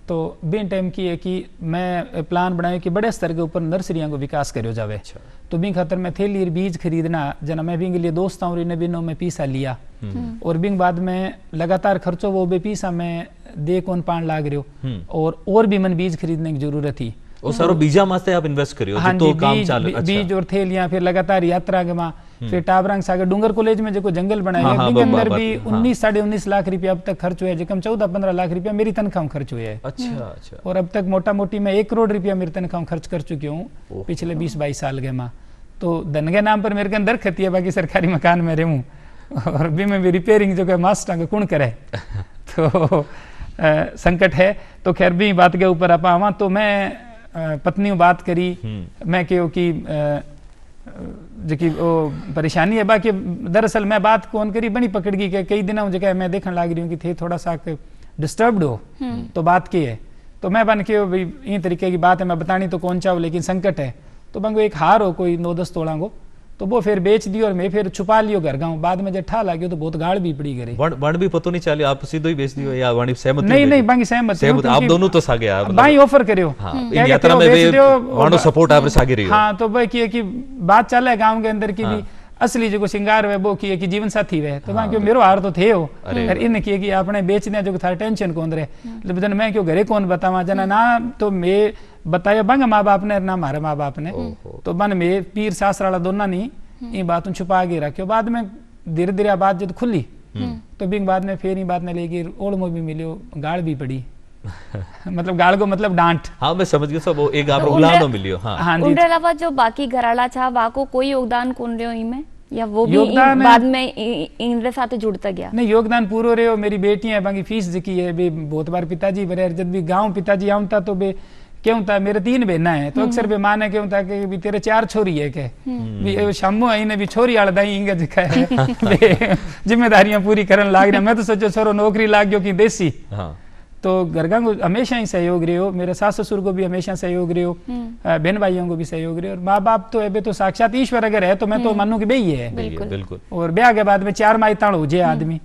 तो बिन टाइम की है कि मैं प्लान बनाया कि बड़े स्तर के ऊपर नर्सरियां को विकास करो जावे। तो बिन खातर मैं थैली बीज खरीदना जना मैं बिंग लिए दोस्त और इन बिनों में पीसा लिया और बिंग बाद में लगातार खर्चो वो बे पीसा में दे कौन पान लाग रहे हो और भी मन बीज खरीदने की जरूरत थी। और सारो बीजा मास्ते आप इन्वेस्ट करियो हाँ तो जी, काम चालू बीज और थैलियां फिर लगातार यात्रा के वहां फिर टाबरंग सागर डूंगर कॉलेज में जो जंगल बनाया हाँ, है हाँ, बिंग अंदर हाँ, भी हाँ। 19 साढ़े 19 लाख रुपया अब तक खर्च हुआ है, जिकम 14-15 लाख रुपया मेरी तनख्वाह में खर्च हुआ है। अच्छा अच्छा। और अब तक मोटा मोटी मैं 1 करोड़ रुपया मेरी तनख्वाह में खर्च कर चुकी हूँ पिछले 20-22 साल के माँ। तो धन के नाम पर मेरे के अंदर खती है, बाकी सरकारी मकान में रहूँ और भी मैं भी रिपेयरिंग जो मास्टर कौन करे तो संकट है। तो खैर भी बात के ऊपर आप आवा तो मैं पत्नी बात करी, मैं क्यों कि जी वो परेशानी है, बाकी दरअसल मैं बात कौन करी बनी पकड़ गई कि कई दिनों जगह मैं देखने लग रही हूँ कि थे थोड़ा सा डिस्टर्ब्ड हो तो बात की है। तो मैं बन के भाई इन तरीके की बात है, मैं बतानी तो कौन चाहूँ लेकिन संकट है। तो बंगो एक हार हो कोई 9-10 तोड़ा को, तो वो फिर बेच दी और मैं फिर छुपा लियो घर गाँव। बाद में जब ठा लागियो तो बहुत गाड़ भी पड़ी करे। वन भी पतो नहीं चलियो, आप सीधो ही बेच दियो या वाणी सहमत नहीं बाकी सहमत आप दोनों तो सागे आप भाई ऑफर करियो। हाँ, इन यात्रा में वे वाणो सपोर्ट आप सागे रही हो। हाँ तो भाई की बात चल है गांव के अंदर की भी असली जो श्रृंगार है वो की जीवन साथी वे तो वहां क्यों मेरो हार तो थे हो और इन किए कि आपने बेचने जो था टेंशन कौन रहे जन मैं क्यों घरे कौन बतावा जना ना तो मैं बताया बंग माँ बाप ने ना हमारे माँ बाप ने तो बन में पीर सासराला दोनों नहीं ये बात छुपा के रखियो। बाद में धीरे धीरे बात जब खुली तो बिंग बाद में फिर बात ने लेके ओढ़ में भी मिलियो, गाड़ भी पड़ी मतलब गाड़ को मतलब डांट। हाँ मैं समझ गया सब वो एक आप उलानो मिलियो। हाँ उनके अलावा जो बाकी घराड़ा था वाको कोई योगदान कौन रहो इनमें या वो भी योगदान बाद में इनके साथ जुड़ता गया? नहीं योगदान पूरा रहे हो। मेरी बेटी है बाकी फीस जिकी है बे बहुत बार पिताजी बरे जब भी गाँव पिताजी आऊँ था तो बे क्यों था मेरे 3 बहना है तो अक्सर बे माँ ने क्यों था कि भी तेरे 4 छोरी है के शामो आई ने भी छोरी आलदाई इंगा जिका है जिम्मेदारियां पूरी करन लाग रहा। मैं तो सोचो छोरो नौकरी लाग गयो कि देसी। हाँ। तो घरगा को हमेशा ही सहयोग रहे हो, मेरे सास ससुर को भी हमेशा सहयोग रहे हो, बहन भाइयों को भी सहयोग रहे हो और माँ बाप तो अबे तो साक्षात ईश्वर अगर है तो मैं तो मानू कि बेही है बिल्कुल। और ब्याह के बाद में 4 माइताण हो जाए आदमी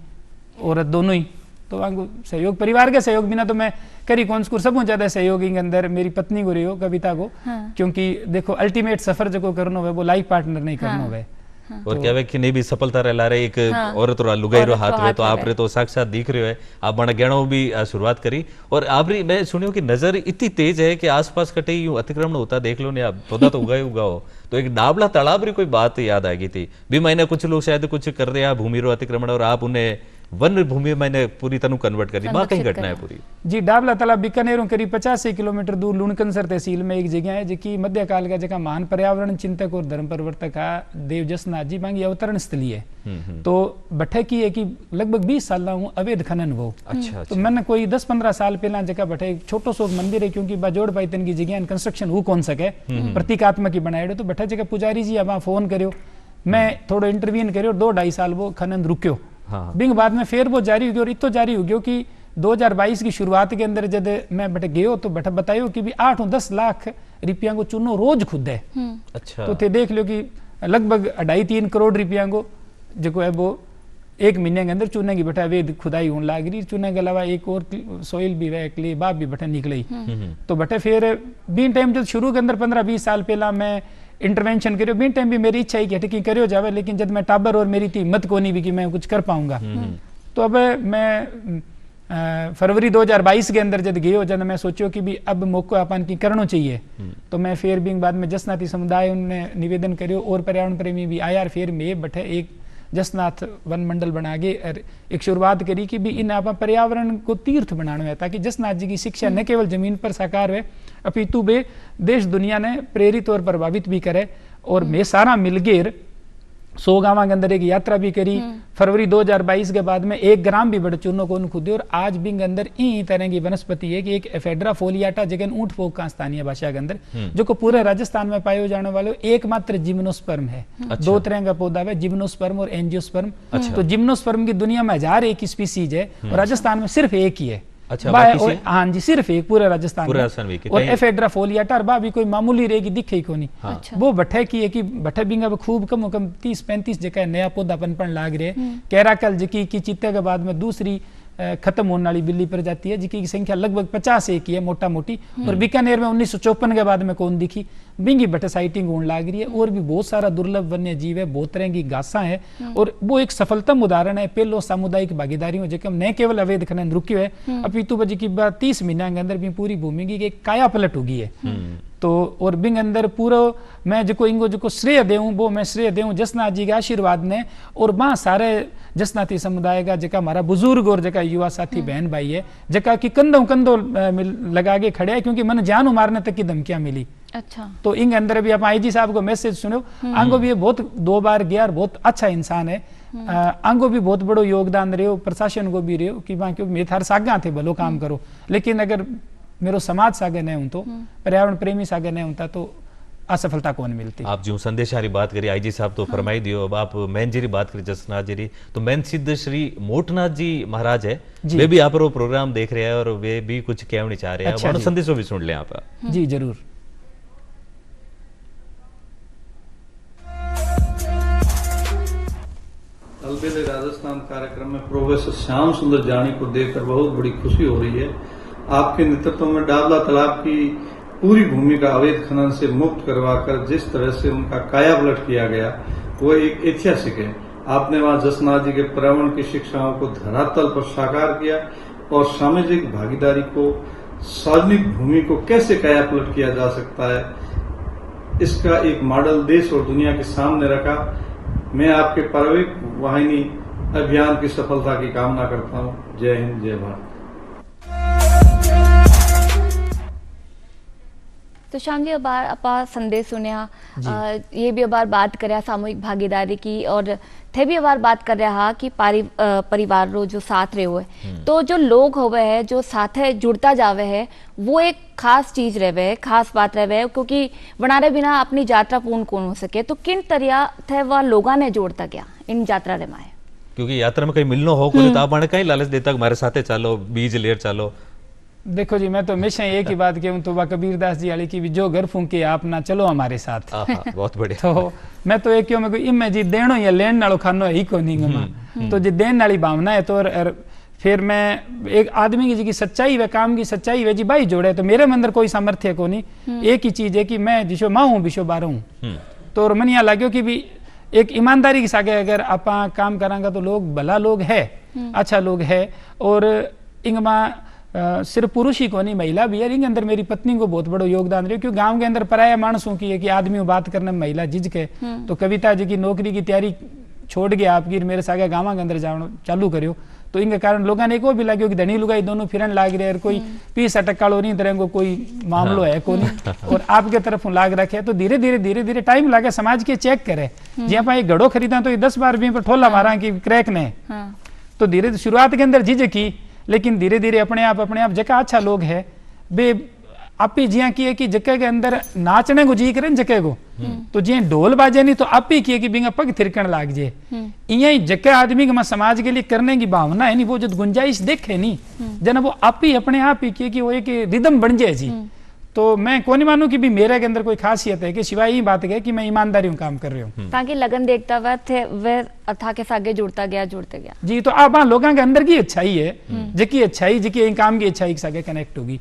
औरत दोनों ही तो वहाँ सहयोग परिवार के सहयोग बिना तो मैं करी कौन स्कूल सब ज्यादा सहयोगी के अंदर मेरी पत्नी को रही हो कविता को। हाँ। क्योंकि देखो अल्टीमेट सफर जो करना है वो लाइफ पार्टनर नहीं करना है। हाँ। और क्या है कि नहीं भी सफलता रह रहे एक औरत और लुगाई रो हाथ में तो आप रे तो साक्षात दिख रहे हो आप बड़ा गहणों भी शुरुआत करी। और आप मैं सुनियो कि नजर इतनी तेज है कि आसपास कटे यूं अतिक्रमण होता देख लो नहीं आप पौधा तो उगाओ तो एक डाबला तालाब री कोई बात याद आ गई थी भी मैंने कुछ लोग शायद कुछ कर रहे हैं भूमि रो अतिक्रमण और आप उन्हें वन भूमि मैंने पूरी तरह कन्वर्ट कर दी। वहां कहीं घटना है पूरी जी डाबला तालाब बीकानेरों करीब 85 किलोमीटर दूर लुणकंसर तहसील में एक जगह है जिकी मध्यकाल का जगह महान पर्यावरण चिंतक और धर्म परिवर्तक देव जसनाथ जी बांगी अवतरण स्थली है। तो बठे की है कि लगभग 20 साल अवैध खनन वो। अच्छा। तो मैंने कोई 10-15 साल पहला जगह बठे एक छोटो सो मंदिर है क्योंकि बाजोड़ पाइतन की जगह कंस्ट्रक्शन हो कौन सके प्रतीकात्मक ही बनाए तो बठे जगह पुजारी जी अब फोन करो मैं थोड़ा इंटरव्यून करो 2-2.5 साल वो खनन रुक्यो। हाँ। बिंग बाद में फिर वो जारी हो गया और इतो जारी हो गया कि 2022 की शुरुआत के अंदर जब मैं बटे गयो तो बटे बतायो कि भी 8-10 लाख रुपया को चूनो रोज खुद है। अच्छा। तो थे देख लो कि लगभग 2.5-3 करोड़ रुपया को जो है वो 1 महीने के अंदर चूने की बटा वेद खुदाई होने लग रही। चूने के अलावा एक और सोइल भी है क्ले बाप भी बटे निकले तो बटे फिर बीन टाइम जब शुरू के अंदर 15-20 साल पहला मैं इंटरवेंशन करो बीन टाइम भी मेरी इच्छा ही कि करो जावे लेकिन जब मैं टाबर और मेरी थी हिम्मत को नहीं भी कि मैं कुछ कर पाऊंगा। तो अब मैं फरवरी 2022 के अंदर जब गयो जब मैं सोचो कि भी अब मौका अपन की करना चाहिए तो मैं फिर भी बाद में जसनाथी समुदाय उनने निवेदन करो और पर्यावरण प्रेमी भी आया फिर मैं बठे एक जसनाथ वन मंडल बना के एक शुरुआत करी कि भी इन आप पर्यावरण को तीर्थ बनाना है ताकि जसनाथ जी की शिक्षा न केवल जमीन पर साकार है अपितु बे देश दुनिया ने प्रेरित और प्रभावित भी करे। और मैं सारा मिलगेर 100 गाँव के अंदर एक यात्रा भी करी। फरवरी 2022 के बाद में 1 ग्राम भी बड़े चूर्णों को खुदे और आज बिंग अंदर ई तरह की वनस्पति है कि एक एफेड्रा फोलियाटा जगह ऊंट फोक का स्थानीय भाषा के अंदर जो को पूरे राजस्थान में पाए जाने वाले एकमात्र जिम्नोस्पर्म है। अच्छा। 2 तरह का पौधा है जिम्नोस्पर्म और एंजियोस्पर्म। अच्छा। तो जिम्नोस्पर्म की दुनिया में 1001 स्पीसीज है और राजस्थान में सिर्फ एक ही है। अच्छा। हाँ जी सिर्फ एक पूरे राजस्थान में और एफेड्रा फोलियाटा और भी कोई मामूली रहेगी दिखे ही को नहीं। हाँ। अच्छा। वो भट्टे की है कि भट्टे बिंगा खूब कम 30-35 जगह नया पौधा पनपन लाग रहे। कैराकल जिकी की चीते के बाद में दूसरी खत्म होने वाली बिल्ली प्रजाति है जिकी संख्या लगभग 50 एक ही है मोटा मोटी। और बीकानेर में 1954 के बाद में कौन दिखी बिंगी बटे साइटिंग होने लग रही है। और भी बहुत सारा दुर्लभ वन्य जीव है बहुत तरह की घासा है और वो एक सफलतम उदाहरण है पहलो सामुदायिक भागीदारी जो न केवल अवैध खनन रुक्यो है अपितु की 30 महीना के अंदर भी पूरी भूमि की काया पलट होगी है। तो और बिंग अंदर पूरा मैं जो इनको जो श्रेय देऊँ वो मैं श्रेय देऊँ जसनाथ जी के आशीर्वाद ने, और वहाँ सारे जसनाथी समुदाय का जका हमारा बुजुर्ग और जका युवा साथी बहन भाई है जका कि कंधों कंधों लगा के खड़े है, क्योंकि मन जान मारने तक की धमकियां मिली। अच्छा, तो इन अंदर भी आप आईजी साहब को मैसेज सुनो, आंगो भी ये बहुत 2 बार गया और बहुत अच्छा इंसान है, आंगो भी बहुत बड़ो योगदान रहे हो, प्रशासन को भी रहे हो कि वहाँ क्यों मैं थार सागा थे भलो काम करो, लेकिन अगर मेरो समाज सागे नहीं हूं तो पर्यावरण प्रेमी सागे नहीं होता तो असफलता कौन मिलती। आप जो संदेशारी बात करी आईजी साहब तो फरमाई दियो, अब आप मैन जी बात करी जसनाथ जी तो मैन सिद्ध श्री मोटनाथ जी महाराज है, वे भी आप प्रोग्राम देख रहे हैं और वे भी कुछ कहना चाह रहे हैं। अच्छा संदेशों भी सुन ले आप। जी जरूर। अलबेले राजस्थान कार्यक्रम में प्रोफेसर श्याम सुंदर जानी को देखकर बहुत बड़ी खुशी हो रही है। आपके नेतृत्व में डाबला तालाब की पूरी भूमि का अवैध खनन से मुक्त करवाकर जिस तरह से उनका काया पलट किया गया वो एक ऐतिहासिक है। आपने वहां जसनाथ जी के पर्यावरण की शिक्षाओं को धरातल पर साकार किया और सामाजिक भागीदारी को, सार्वजनिक भूमि को कैसे काया पलट किया जा सकता है, इसका एक मॉडल देश और दुनिया के सामने रखा। मैं आपके पर्यावरण वाहिनी अभियान की सफलता की कामना करता हूँ। जय हिंद, जय भारत। तो श्याम जी अबार अपा संदेश सुनिया, ये भी अबार बात कर सामूहिक भागीदारी की, और थे भी अबार बात कर रहा कि परिवार रो जो साथ रहे हुए, तो जो लोग होवे है जो साथ जुड़ता जावे है वो एक खास चीज रहे है, खास बात रहे है, क्योंकि बनारे बिना अपनी यात्रा पूर्ण कौन हो सके। तो किन तरिया थे वह लोगा ने जोड़ता गया इन यात्रा रे माए, क्योंकि यात्रा में कहीं मिलनो हो को तो आप कहीं लालच देता हमारे साथे चलो, बीज लेर चलो। देखो जी, मैं तो हमेशा एक ही बात कहूँ तो वह कबीरदास जी वाली की भी जो घर फूंके आप ना चलो हमारे साथ। बहुत बढ़िया। तो मैं तो एक क्यों मैं इमें जी देनो या लेन नालो खानो ही को नहीं, तो जी देन वाली भावना है। तो फिर मैं एक आदमी की सच्चाई व काम की सच्चाई वे जी भाई जोड़े, तो मेरे में अंदर कोई सामर्थ्य को नहीं। एक ही चीज है कि मैं जिसो माँ हूँ बिशो बारो हूँ। तो मन यहाँ लाग्यो कि भी एक ईमानदारी के सागे अगर आप काम करांगा तो लोग भला लोग है, अच्छा लोग है। और इंगमा सिर्फ पुरुष ही को नहीं, महिला भी है। इनके अंदर मेरी पत्नी को बहुत बड़ा योगदान रही, क्योंकि गांव के अंदर पराया मानसों की है कि आदमी बात करने में महिला झिझक है। तो कविता जी की नौकरी की तैयारी छोड़ गया आपकी, मेरे सागे गाँव के अंदर जाना चालू करो। तो इनके कारण लोगों ने को भी लगे कि धनी लुगाई दोनों फिरन लाग रहे, कोई 20 कालो नहीं तरह को कोई मामलो है को नहीं, और आपके तरफ लाग रखे। तो धीरे धीरे टाइम लागे समाज के चेक करे। जी आप एक घड़ो खरीदा तो 10 बार भी पर ठोला मारा कि क्रैक ने। तो धीरे शुरुआत के अंदर झिझक की, लेकिन धीरे धीरे अपने आप जका अच्छा लोग है बे आप ही जिया की है कि जगह के अंदर नाचने को जी करें जगह को, तो जी ढोल बाजे नहीं तो आप ही किए कि बिंगा पग थिरकन लाग जे। यही जगह आदमी के समाज के लिए करने की भावना है नहीं, वो जो गुंजाइश देखे नहीं जना वो आप ही अपने आप ही किए कि वो एक रिदम बन जाए जी। तो मैं कौन नहीं मानू कि भी मेरे के अंदर कोई खासियत है कि सिवाय ही बात है कि मैं ईमानदारी हूँ काम कर रही हूँ, ताकि लगन देखता हुआ थे वह अथा के सागे जुड़ता गया जी। तो आप लोगों के अंदर की अच्छाई है, जकी अच्छाई जकी काम की अच्छाई के सागे कनेक्ट होगी।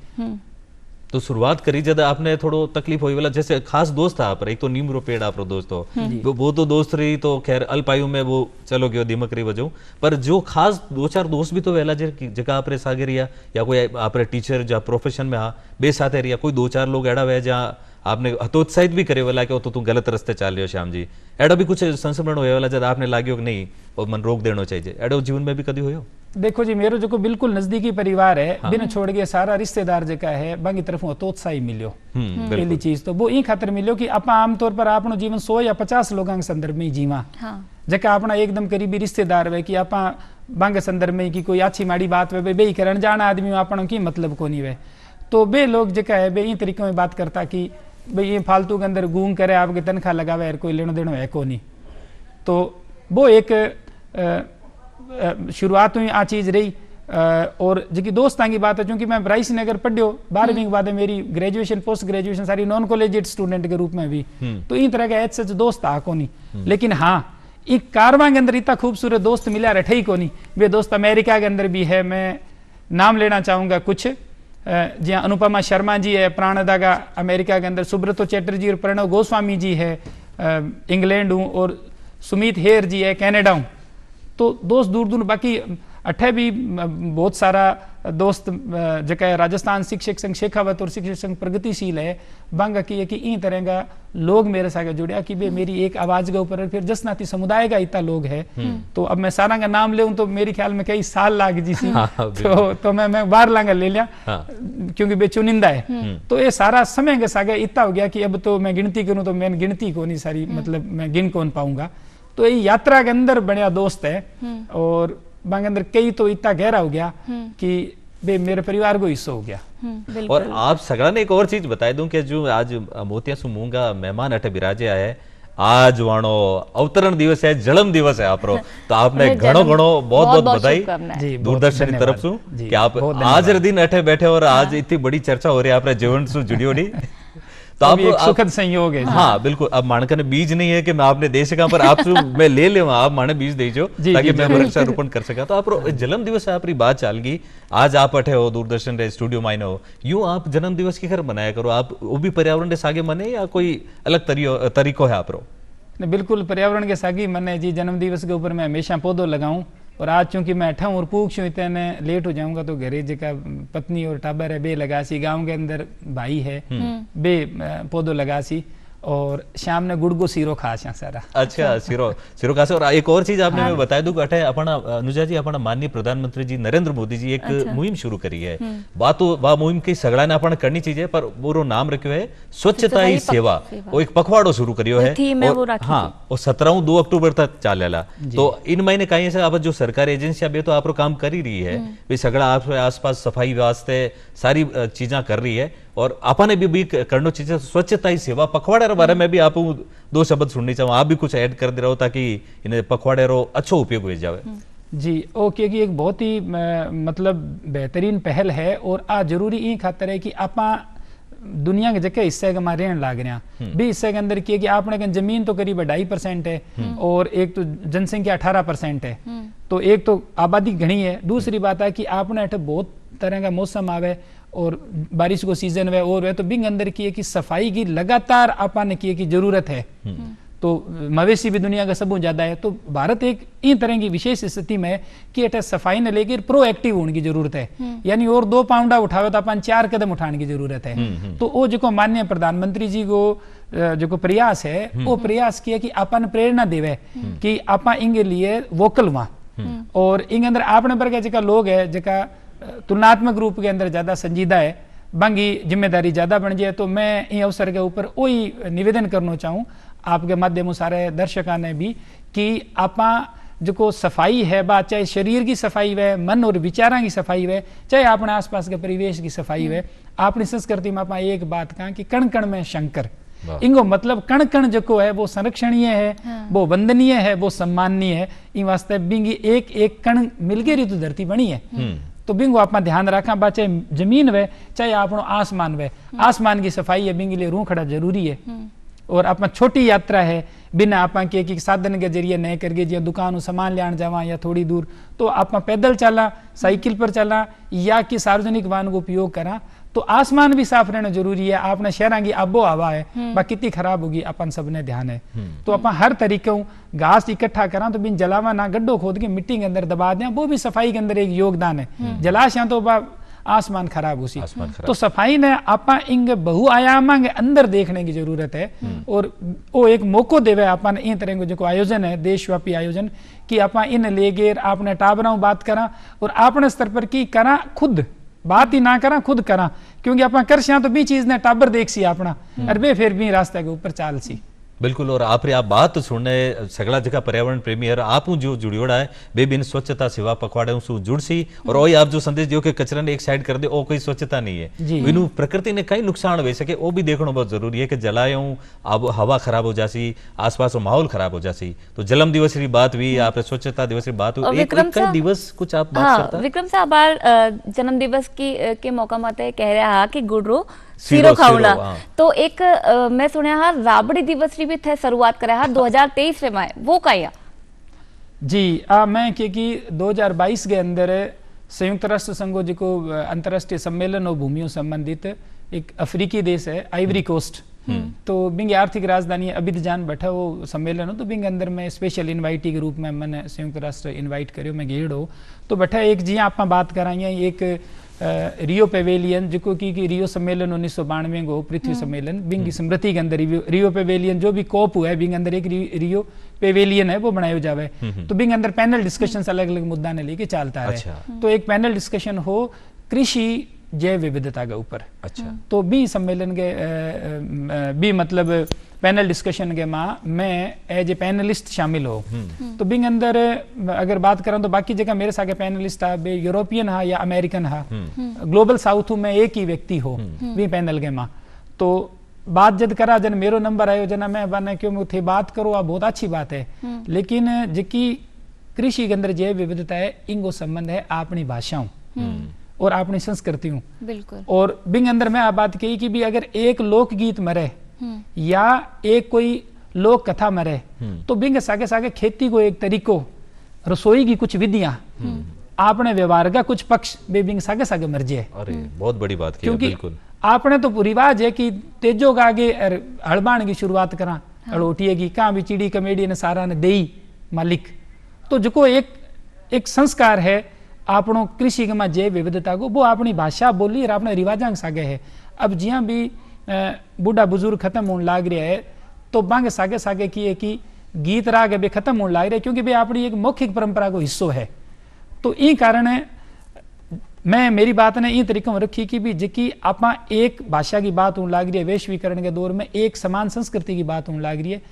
तो शुरुआत करी जब आपने थोड़ो तकलीफ हुई वाला, जैसे खास दोस्त था आप, एक तो नीम रो पेड़ आप दोस्त हो, वो तो दोस्त रही तो खैर अल्पायु में वो चलो गयो दिमक रही वजह, पर जो खास 2-4 दोस्त भी तो वेला जगह आपरे सागे रिया या कोई आपरे टीचर जा प्रोफेशन में हाँ बे साथे रिया, कोई 2-4 लोग एड़ा वे जहाँ आपने हतोत्साहित भी करे वाला कि तो तू गलत रास्ते चाल रहे हो श्याम जी, एड़ा भी कुछ संस्मरण हुए वाला जब आपने लाग्यो कि नहीं और मन रोक देना चाहिए, एड़ो जीवन में भी कभी हुयो? देखो जी, मेरो जो बिल्कुल नजदीकी परिवार है, बिना छोड़ के सारा रिश्तेदार जका है बाकी तरफ हतोत्साही मिलो। पहली चीज तो वो ई खातर मिलो कि आप आमतौर पर आपनो जीवन 100 या 50 लोगों के संदर्भ में ही जीवा, जका अपना एकदम करीबी रिश्तेदार वे कि आप बांगे संदर्भ में कि कोई अच्छी माड़ी बात वे बे करण जाना आदमी आपनो की मतलब को नहीं वे। तो बे लोग जका है बे इन तरीके में बात करता कि भाई ये फालतू के अंदर गूंग करे आपके तनख्वाह लगावे और कोई लेनो देनो है को नहीं। तो वो एक शुरुआत में आ चीज रही। और जी दोस्तां की बात है, चूंकि मैं रायसी नगर पढ़ियो 12वीं के बाद मेरी ग्रेजुएशन पोस्ट ग्रेजुएशन सारी नॉन कॉलेजिएट स्टूडेंट के रूप में भी, तो इन तरह का सच दोस्त आ को नहीं। लेकिन हाँ एक कारवां के अंदर इतना खूबसूरत दोस्त मिला रहे ही को नहीं। वे दोस्त अमेरिका के अंदर भी है, मैं नाम लेना चाहूंगा कुछ, जी अनुपमा शर्मा जी है प्राणदा का अमेरिका के अंदर, सुब्रतो चैटर्जी और प्रणव गोस्वामी जी है इंग्लैंड हूँ, और सुमित हेर जी है कनाडा हूँ। तो दोस्त दूर दूर बाकी अठे भी बहुत सारा दोस्त जका राजस्थान शिक्षक संघ शेखावत और शिक्षक संघ प्रगतिशील है बांगा की है कि इन तरह का लोग मेरे साथ जुड़िया कि बे मेरी एक आवाज के ऊपर फिर जसनाती समुदाय का इतना लोग है तो अब मैं सारा का नाम ले तो मेरे ख्याल में कई साल लाग जी सी तो मैं बाहर लांगा ले लिया क्योंकि बेचुनिंदा है तो ये सारा समय के सागे इतना हो गया कि अब तो मैं गिनती करूं तो मैं गिनती को नहीं सारी मतलब मैं गिन कौन पाऊंगा तो ये यात्रा के अंदर बढ़िया दोस्त है और बांगे अंदर कई तो इतना गहरा हो गया कि बे मेरे परिवार को हिस्सा हो गया। और आप सगड़ा ने एक और चीज बताई दूं कि जो आज मोतिया सुमूंगा मेहमान अटे बिराजे आए आज वाणो अवतरण दिवस है जन्म दिवस है आपरो तो आपने घणो घणो बहुत बहुत बधाई दूरदर्शन की तरफ से कि आप आज दिन अठे बैठे और आज इतनी बड़ी चर्चा हो रही है आपने जीवन से जुड़ी होनी तो आप एक सुखद संयोग है। हाँ बिल्कुल अब मानक ने बीज नहीं है कि मैं आपने दे सका पर आप मैं ले ले आप माने बीज दीजो ताकि मैं वृक्षारोपण कर सका तो आप जन्म दिवस है आपकी बात चाल गई आज आप अठे हो दूरदर्शन रे स्टूडियो मायने हो यूं आप जन्म दिवस की खर मनाया करो आप वो भी पर्यावरण के सागे मने या कोई अलग तरीको है आपरो? बिल्कुल पर्यावरण के सागी मने जी जन्म दिवस के ऊपर मैं हमेशा पौधो लगाऊं और आज चूंकि मैं अठा और पूछ इतने लेट हो जाऊंगा तो घरे जका पत्नी और टाबर है बे लगासी गांव के अंदर भाई है बे पौधो लगासी और शाम ने गुड़ को सीरो खास सारा। अच्छा सीरो खास और एक और चीज आपने मैं बताया दूं अठे अपना अनुजा जी अपना माननीय प्रधानमंत्री जी नरेंद्र मोदी जी एक मुहिम शुरू करी है बात तो वा मुहिम की सगड़ा ने अपना करनी चीज है पर वो नाम रखियो है स्वच्छता ही सेवा वो एक पखवाड़ो शुरू करियो है हाँ और 17 अक्टूबर तक चलेला तो इन महीने कहीं से आप जो सरकारी एजेंसियां बे तो आप काम कर ही रही है वे सगड़ा आप आसपास सफाई वास्ते सारी चीजा कर रही है और आपने भी करनो चीजें स्वच्छता ही सेवा पखवाड़े रे बारे में भी आप दो शब्द सुननी चाहूँ आप भी कुछ ऐड कर दे रहो ताकि इन्हें पखवाड़े रो अच्छो उपयोग हो जाए। जी ओके कि एक बहुत ही मतलब बेहतरीन पहल है और आ जरूरी ये खातर है कि आपा दुनिया के जगह हिस्से का रहन लाग रहे भी हिस्से के अंदर किए कि आपने जमीन तो करीब 2.5% है और एक तो जनसंख्या 18% है तो एक तो आबादी घनी है दूसरी बात है कि आपने अठ बहुत तरह का मौसम आवे और बारिश को सीजन वे और वे तो बिंग अंदर की है कि सफाई की लगातार आपने की की जरूरत है तो मवेशी भी दुनिया का सबसे ज्यादा है तो भारत एक इन तरह की विशेष स्थिति में कि अटे सफाई ने लेकर प्रोएक्टिव होने की जरूरत है यानी और 2 पाउंडा उठावे तो अपन 4 कदम उठाने की जरूरत है तो वो जो माननीय प्रधानमंत्री जी को जो प्रयास है वो प्रयास किया कि अपन प्रेरणा देवे कि आपा इंगे लिए वोकल वहां और इंगे अंदर आपने पर जका लोग है जका तुलनात्मक रूप के अंदर ज्यादा संजीदा है बांगी जिम्मेदारी ज्यादा बन जाए तो मैं इन अवसर के ऊपर वही निवेदन करना चाहूँ आपके माध्यम सारे दर्शकों ने भी कि आपा जो सफाई है बात चाहे शरीर की सफाई है मन और विचारा की सफाई है चाहे अपने आसपास के परिवेश की सफाई है अपनी संस्कृति में आप एक बात कहा कि कण कण में शंकर इंगो मतलब कण कण जो है वो संरक्षणीय है वो वंदनीय है वो सम्माननीय है इन वास्ते बिंगी एक एक कण मिलकर तो धरती बनी है तो बिंगो आप ध्यान रखा बा चाहे जमीन वे चाहे आप आसमान वे आसमान की सफाई है बिंगी लिए रूह खड़ा जरूरी है और अपना छोटी यात्रा है बिना आप के साधन के जरिए नहीं करके जी दुकान सामान लियान जावा या थोड़ी दूर तो आप पैदल चला साइकिल पर चला या कि सार्वजनिक वाहन को उपयोग करा तो आसमान भी साफ रहना जरूरी है आपने शहर की आबो हवा है बा कितनी खराब होगी अपन सबने ध्यान है तो अपन हर तरीके घास इकट्ठा करा तो बिन जलावा ना गड्ढो खोद के मिट्टी के अंदर दबा दें वो भी सफाई के अंदर एक योगदान है जलाशय तो आसमान खराब हो सी तो सफाई ने आपा इंग बहुआयामा के अंदर देखने की जरूरत है और वो एक मौको देवे आपन इन तरह को जो आयोजन है देशव्यापी आयोजन कि आपा इन लेगेर आपने टाबरा बात करा और आपने स्तर पर की करा खुद बात ही ना करा खुद करा क्योंकि आप कर तो भी चीज ने टाबर देख सी अपना अरे फिर भी रास्ते के ऊपर चाल सी बिल्कुल और आप बात सुनने सगला जगह पर्यावरण प्रेमी है आप जो जुड़ियोड़ा है बेबिन स्वच्छता सेवा पखवाड़े जुड़सी और वही आप जो संदेश दियो कि कचरा ने एक साइड कर दे ओ कोई स्वच्छता नहीं है बिनु प्रकृति ने कई नुकसान हो सके वो भी देखना बहुत जरूरी है कि जलायों अब हवा खराब हो जासी आसपास माहौल खराब हो जासी तो जन्म दिवस की बात हुई आप स्वच्छता दिवस की बात हुई एक दिवस कुछ आप बात करता विक्रम साहब जन्म दिवस के मौका माते कह रहा कि गुड़रो सीरो खावना तो एक मैं सुना हाँ राबड़ी दिवस की भी थे शुरुआत करा हाँ 2023 में वो क्या जी मैं क्योंकि 2022 के अंदर संयुक्त राष्ट्र संघ जो अंतर्राष्ट्रीय सम्मेलन और भूमियों संबंधित एक अफ्रीकी देश है आइवरी कोस्ट तो बिंग आर्थिक राजधानी अबिदजान बैठा वो सम्मेलन हो, तो बिंग अंदर में स्पेशल इन्वाइटी के रूप में मैंने संयुक्त राष्ट्र इन्वाइट करियो, मैं गेड़ हो तो बैठा एक जी आप बात कराइए एक रियो पेवेलियन जो कि रियो सम्मेलन 1992 को पृथ्वी सम्मेलन बिंग की स्मृति के अंदर रियो पेवेलियन जो भी कोप हुआ है बिंग अंदर एक रियो पेवेलियन है वो बनाया जावे। तो बिंग अंदर पैनल डिस्कशन अलग अलग मुद्दा ने लेके चलता है। तो एक पैनल डिस्कशन हो कृषि जैव विविधता के ऊपर। अच्छा। तो बी सम्मेलन के बी मतलब पैनल डिस्कशन के माँ मैं एज ए पैनलिस्ट शामिल हो। तो बिंग अंदर अगर बात करें तो बाकी जगह मेरे साथ पैनलिस्ट हा बे यूरोपियन हा या अमेरिकन हा, ग्लोबल साउथ में एक ही व्यक्ति हो बी पैनल के माँ। तो बात जब करा जन मेरो नंबर आयो जना मैं बने क्यों थे बात करो आ बहुत अच्छी बात है, लेकिन जिकी कृषि के अंदर जैव विविधता है इनको संबंध है अपनी भाषाओं और अपनी संस्कृति हूँ। बिल्कुल। और बिंग अंदर मैं आप बात कही कि भी अगर एक लोकगीत मरे या एक कोई लोक कथा मरे तो बिंग सागे सागे खेती को एक तरीको रसोई की कुछ विधियां आपने व्यवहार का कुछ पक्ष बे बिंग सागे सागे मर जाए। अरे बहुत बड़ी बात की। क्योंकि बिल्कुल आपने तो रिवाज है कि तेजो का आगे हड़बाण की शुरुआत करा हड़ोटिएगी कहाँ भी चिड़ी कमेडी ने सारा ने देई मालिक। तो जो एक संस्कार है आपनो कृषि के जैव विविधता को वो अपनी भाषा बोली और अपने रिवाजांग सागे है। अब जियां भी बूढ़ा बुजुर्ग खत्म होने लाग रहा है तो बांगे सागे सागे की है कि गीत राग भी खत्म होने लाग रहे क्योंकि भाई अपनी एक मौखिक परंपरा को हिस्सो है। तो ई कारण मैं मेरी बात ने ये तरीकों में रखी कि भी जिकी आपा एक भाषा की बात होने लाग रही है वैश्वीकरण के दौर में एक समान संस्कृति की बात होने लाग रही है।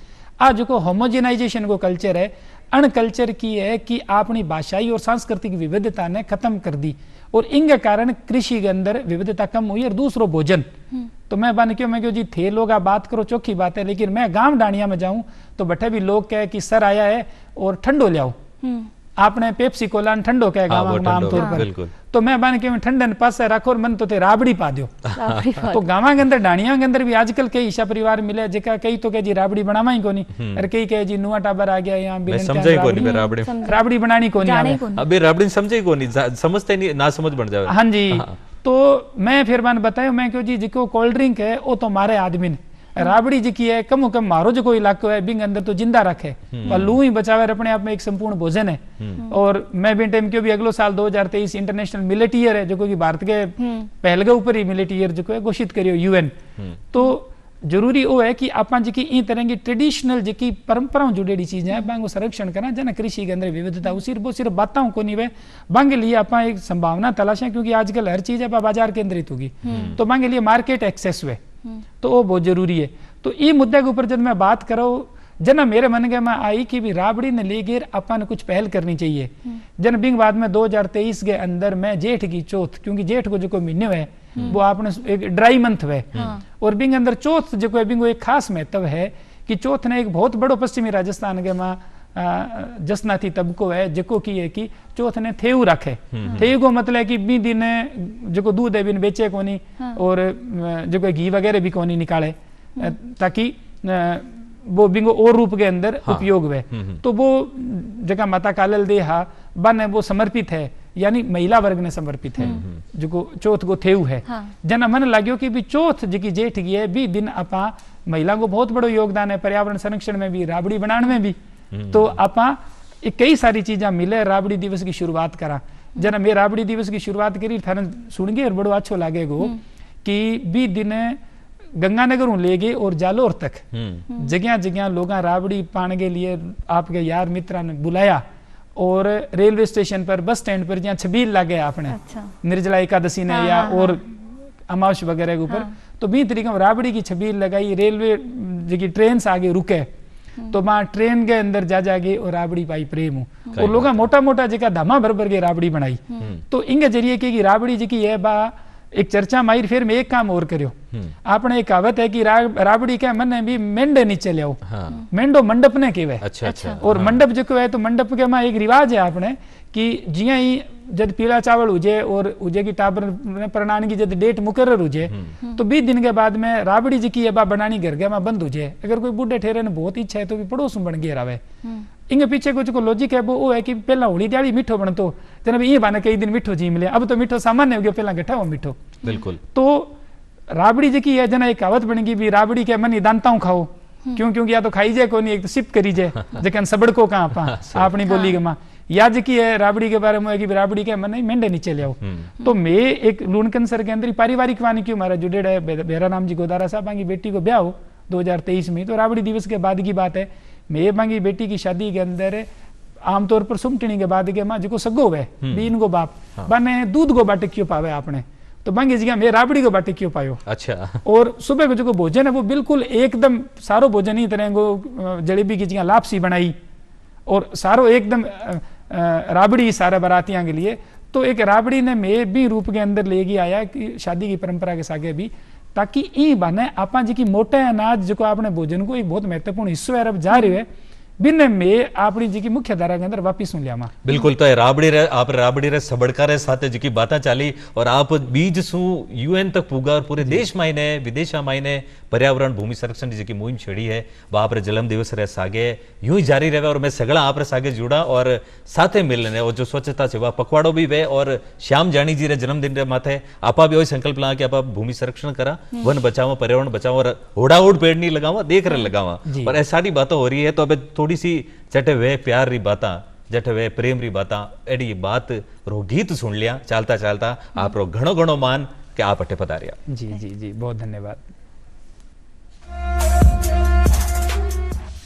आज जो होमोजेनाइजेशन को कल्चर है अन कल्चर की है कि अपनी भाषाई और सांस्कृतिक विविधता ने खत्म कर दी और इनके कारण कृषि के अंदर विविधता कम हुई और दूसरो भोजन। तो मैं बन क्यों मैं क्यों जी थे लोग आप बात करो चौखी बात है, लेकिन मैं गांव डाणिया में जाऊं तो बैठे भी लोग कहे कि सर आया है और ठंडो ले आओ। आपने पेप्सी कोला ठंडो कहे गाँव में आमतौर पर। तो मैं बन के ठंडन पास रखो और मन तो थे राबड़ी पा दो। तो गाँव के अंदर डाणिया के अंदर भी आजकल कई ईशा परिवार मिले जिका कई तो कहे जी राबड़ी बनावा ही कोनी और कई कहे जी नुआ टाबर आ गया यहाँ राबड़ी बनानी कोनी अबे राबड़ी समझे कोनी समझते नहीं ना समझ बन जाए। हाँ जी। तो मैं फिर मैंने बताया मैं क्यों जी जिको कोल्ड ड्रिंक है वो तो मारे आदमी ने राबड़ी जी की है कम कम मारो जो कोई इलाको है बिंग अंदर तो जिंदा रखे और लू ही बचावे अपने आप में एक संपूर्ण भोजन है। और मैं भी टाइम क्यों भी अगलो साल 2023 इंटरनेशनल मिलेट ईयर है जो कि भारत के पहले के ऊपर ही मिलेट ईयर जो है घोषित करियो यूएन। तो जरूरी वो है कि आप जी की इन तरह की ट्रेडिशनल जी परंपराओं जुड़ेड़ी चीजें हैं बांगो संरक्षण करना जना कृषि के अंदर विविधता सिर्फ बातों को नहीं वे बांगे लिए आप एक संभावना तलाशें क्योंकि आजकल हर चीज आप बाजार केंद्रित होगी तो बांगे लिए मार्केट एक्सेस हुए तो वो बहुत जरूरी है। तो ये मुद्दे के ऊपर जब मैं बात करो जना मेरे मन के में आई कि भी राबड़ी ने लेकर अपन कुछ पहल करनी चाहिए। जन बिंग बाद में 2023 के अंदर मैं जेठ की चौथ क्योंकि जेठ को जो महीने है वो आपने एक ड्राई मंथ है और बिंग अंदर चौथ जो है बिंग एक खास महत्व है कि चौथ ने एक बहुत बड़ो पश्चिमी राजस्थान के माँ जसनाथी तबको है जो की है कि चौथ ने थेऊ रखे। थेऊ को मतलब कि बी दिन जो दूध है बिन बेचे कोनी और जो घी वगैरह भी कोनी निकाले ताकि वो बिंगो और रूप के अंदर उपयोग हुए। तो वो जगह माता कालल दे हा बन वो समर्पित है यानी महिला वर्ग ने समर्पित है जो चौथ को थेऊ है। जना मन लाग्यो कि भी चौथ जी जेठ की है भी दिन आपा महिला को बहुत बड़ो योगदान है पर्यावरण संरक्षण में भी राबड़ी बनाने में भी। तो आपा कई सारी चीजें मिले राबड़ी दिवस की शुरुआत करा। जना मैं राबड़ी दिवस की शुरुआत करी थाने सुन गए और बड़ो अच्छो लागे गो कि भी दिन गंगानगर ले गए और जालोर तक जगह जगह लोग राबड़ी पाने के लिए आपके यार मित्रा ने बुलाया और रेलवे स्टेशन पर बस स्टैंड पर जहाँ छबील लगे आपने निर्जला एकादशी ने या और अमावस वगैरह के ऊपर तो भी तरीका राबड़ी की छबील लगाई। रेलवे जी ट्रेन से आगे रुके तो वहां ट्रेन के अंदर जा जाके और राबड़ी पाई प्रेम हूँ और लोग मोटा मोटा जगह धमा भर भर के राबड़ी बनाई। तो इनके जरिए की राबड़ी जी की है बा एक चर्चा माहिर फिर में एक काम और करियो आपने एक कहावत है कि राबड़ी के मन भी मेंढे नीचे ले आओ मेंढो मंडप ने केवे। अच्छा। और मंडप जो है तो मंडप के मां एक रिवाज है आपने कि जिया ही जब पीला चावल हुजे और उजे की टाबर प्रणानी की जब डेट मुकर्रर हुजे तो 20 दिन के बाद में राबड़ी जी की बा बनानी घर के मां बंद हुजे। अगर कोई बूढ़े ठहरे ने बहुत इच्छा है तो भी पड़ोस में बन गया रहे। इनके पीछे कुछ को लॉजिक है वो है कि पहला होली दिहाड़ी मीठो बनतो जना ये बाने कई दिन मीठो जी मिले अब तो मीठो सामान्य हो गया पहला गठा हो मीठो। बिल्कुल। तो राबड़ी जकी है जना एक कहावत बन गई भी राबड़ी के मन दांताऊ खाओ, क्योंकि या तो खाई जाए को नहीं, एक तो सिप करी जाए जकन सबड़ को कहाँ आपा अपनी बोली के माँ, या जकी है राबड़ी के बारे में कि राबड़ी के मन मेंढे नीचे ले आओ। तो मैं एक लूणकन सर के अंदर पारिवारिक वानिकी हमारा जुड़े है बेरा नाम जी गोदारा साहब की बेटी को ब्याह हो 2023 में, तो राबड़ी दिवस के बाद की बात है। मैं मांगी बेटी की शादी के अंदर आमतौर पर सुमटनी के बाद के माँ जो सगो है बीन को बाप बने दूध को बाटे क्यों पावे आपने, तो मांगी जी मैं राबड़ी को बाटे क्यों पायो। अच्छा। और सुबह को जो भोजन है वो बिल्कुल एकदम सारो भोजन ही तरह को जलेबी की जगह लापसी बनाई और सारो एकदम राबड़ी सारे बारातियां के लिए। तो एक राबड़ी ने मैं भी रूप के अंदर लेके आया कि शादी की परंपरा के सागे भी, ताकि ई बने आपा जी की मोटे अनाज जो आपने भोजन को एक बहुत महत्वपूर्ण हिस्सो है जा रहे है बिन में आपनी जी की मुख्य धारा के अंदर वापिस लिया। बिल्कुल। तो राबड़ी रे आप राबड़ी रे सबड़का रे साथे जी की बातें चाली और आप बीज सु यूएन तक पुगा और पूरे देश मायने विदेश मायने पर्यावरण भूमि संरक्षण जी की मुहिम छेड़ी है बाप रे जन्म दिवस रे सागे यूं ही जारी रहे और मैं सगड़ा आप रे सागे जुड़ा और साथे मिलने और जो स्वच्छता सेवा पखवाड़ो भी वे और श्याम जानी जी रे जन्मदिन रे माथे आपा भी वही संकल्प ला कि आपा भूमि संरक्षण करा, वन बचाओ, पर्यावरण बचाओ और होड़ा पेड़ नहीं लगावा, देख रहे लगावा। और ऐसा बातें हो रही है तो अब थोड़ी सी जटे वे प्यार री बाता जटे वे प्रेम री बाता एडी बात रो गीत सुन लिया चालता चालता आप रो घणो घणो मान कि आप अटे पधारिया। जी जी जी बहुत धन्यवाद।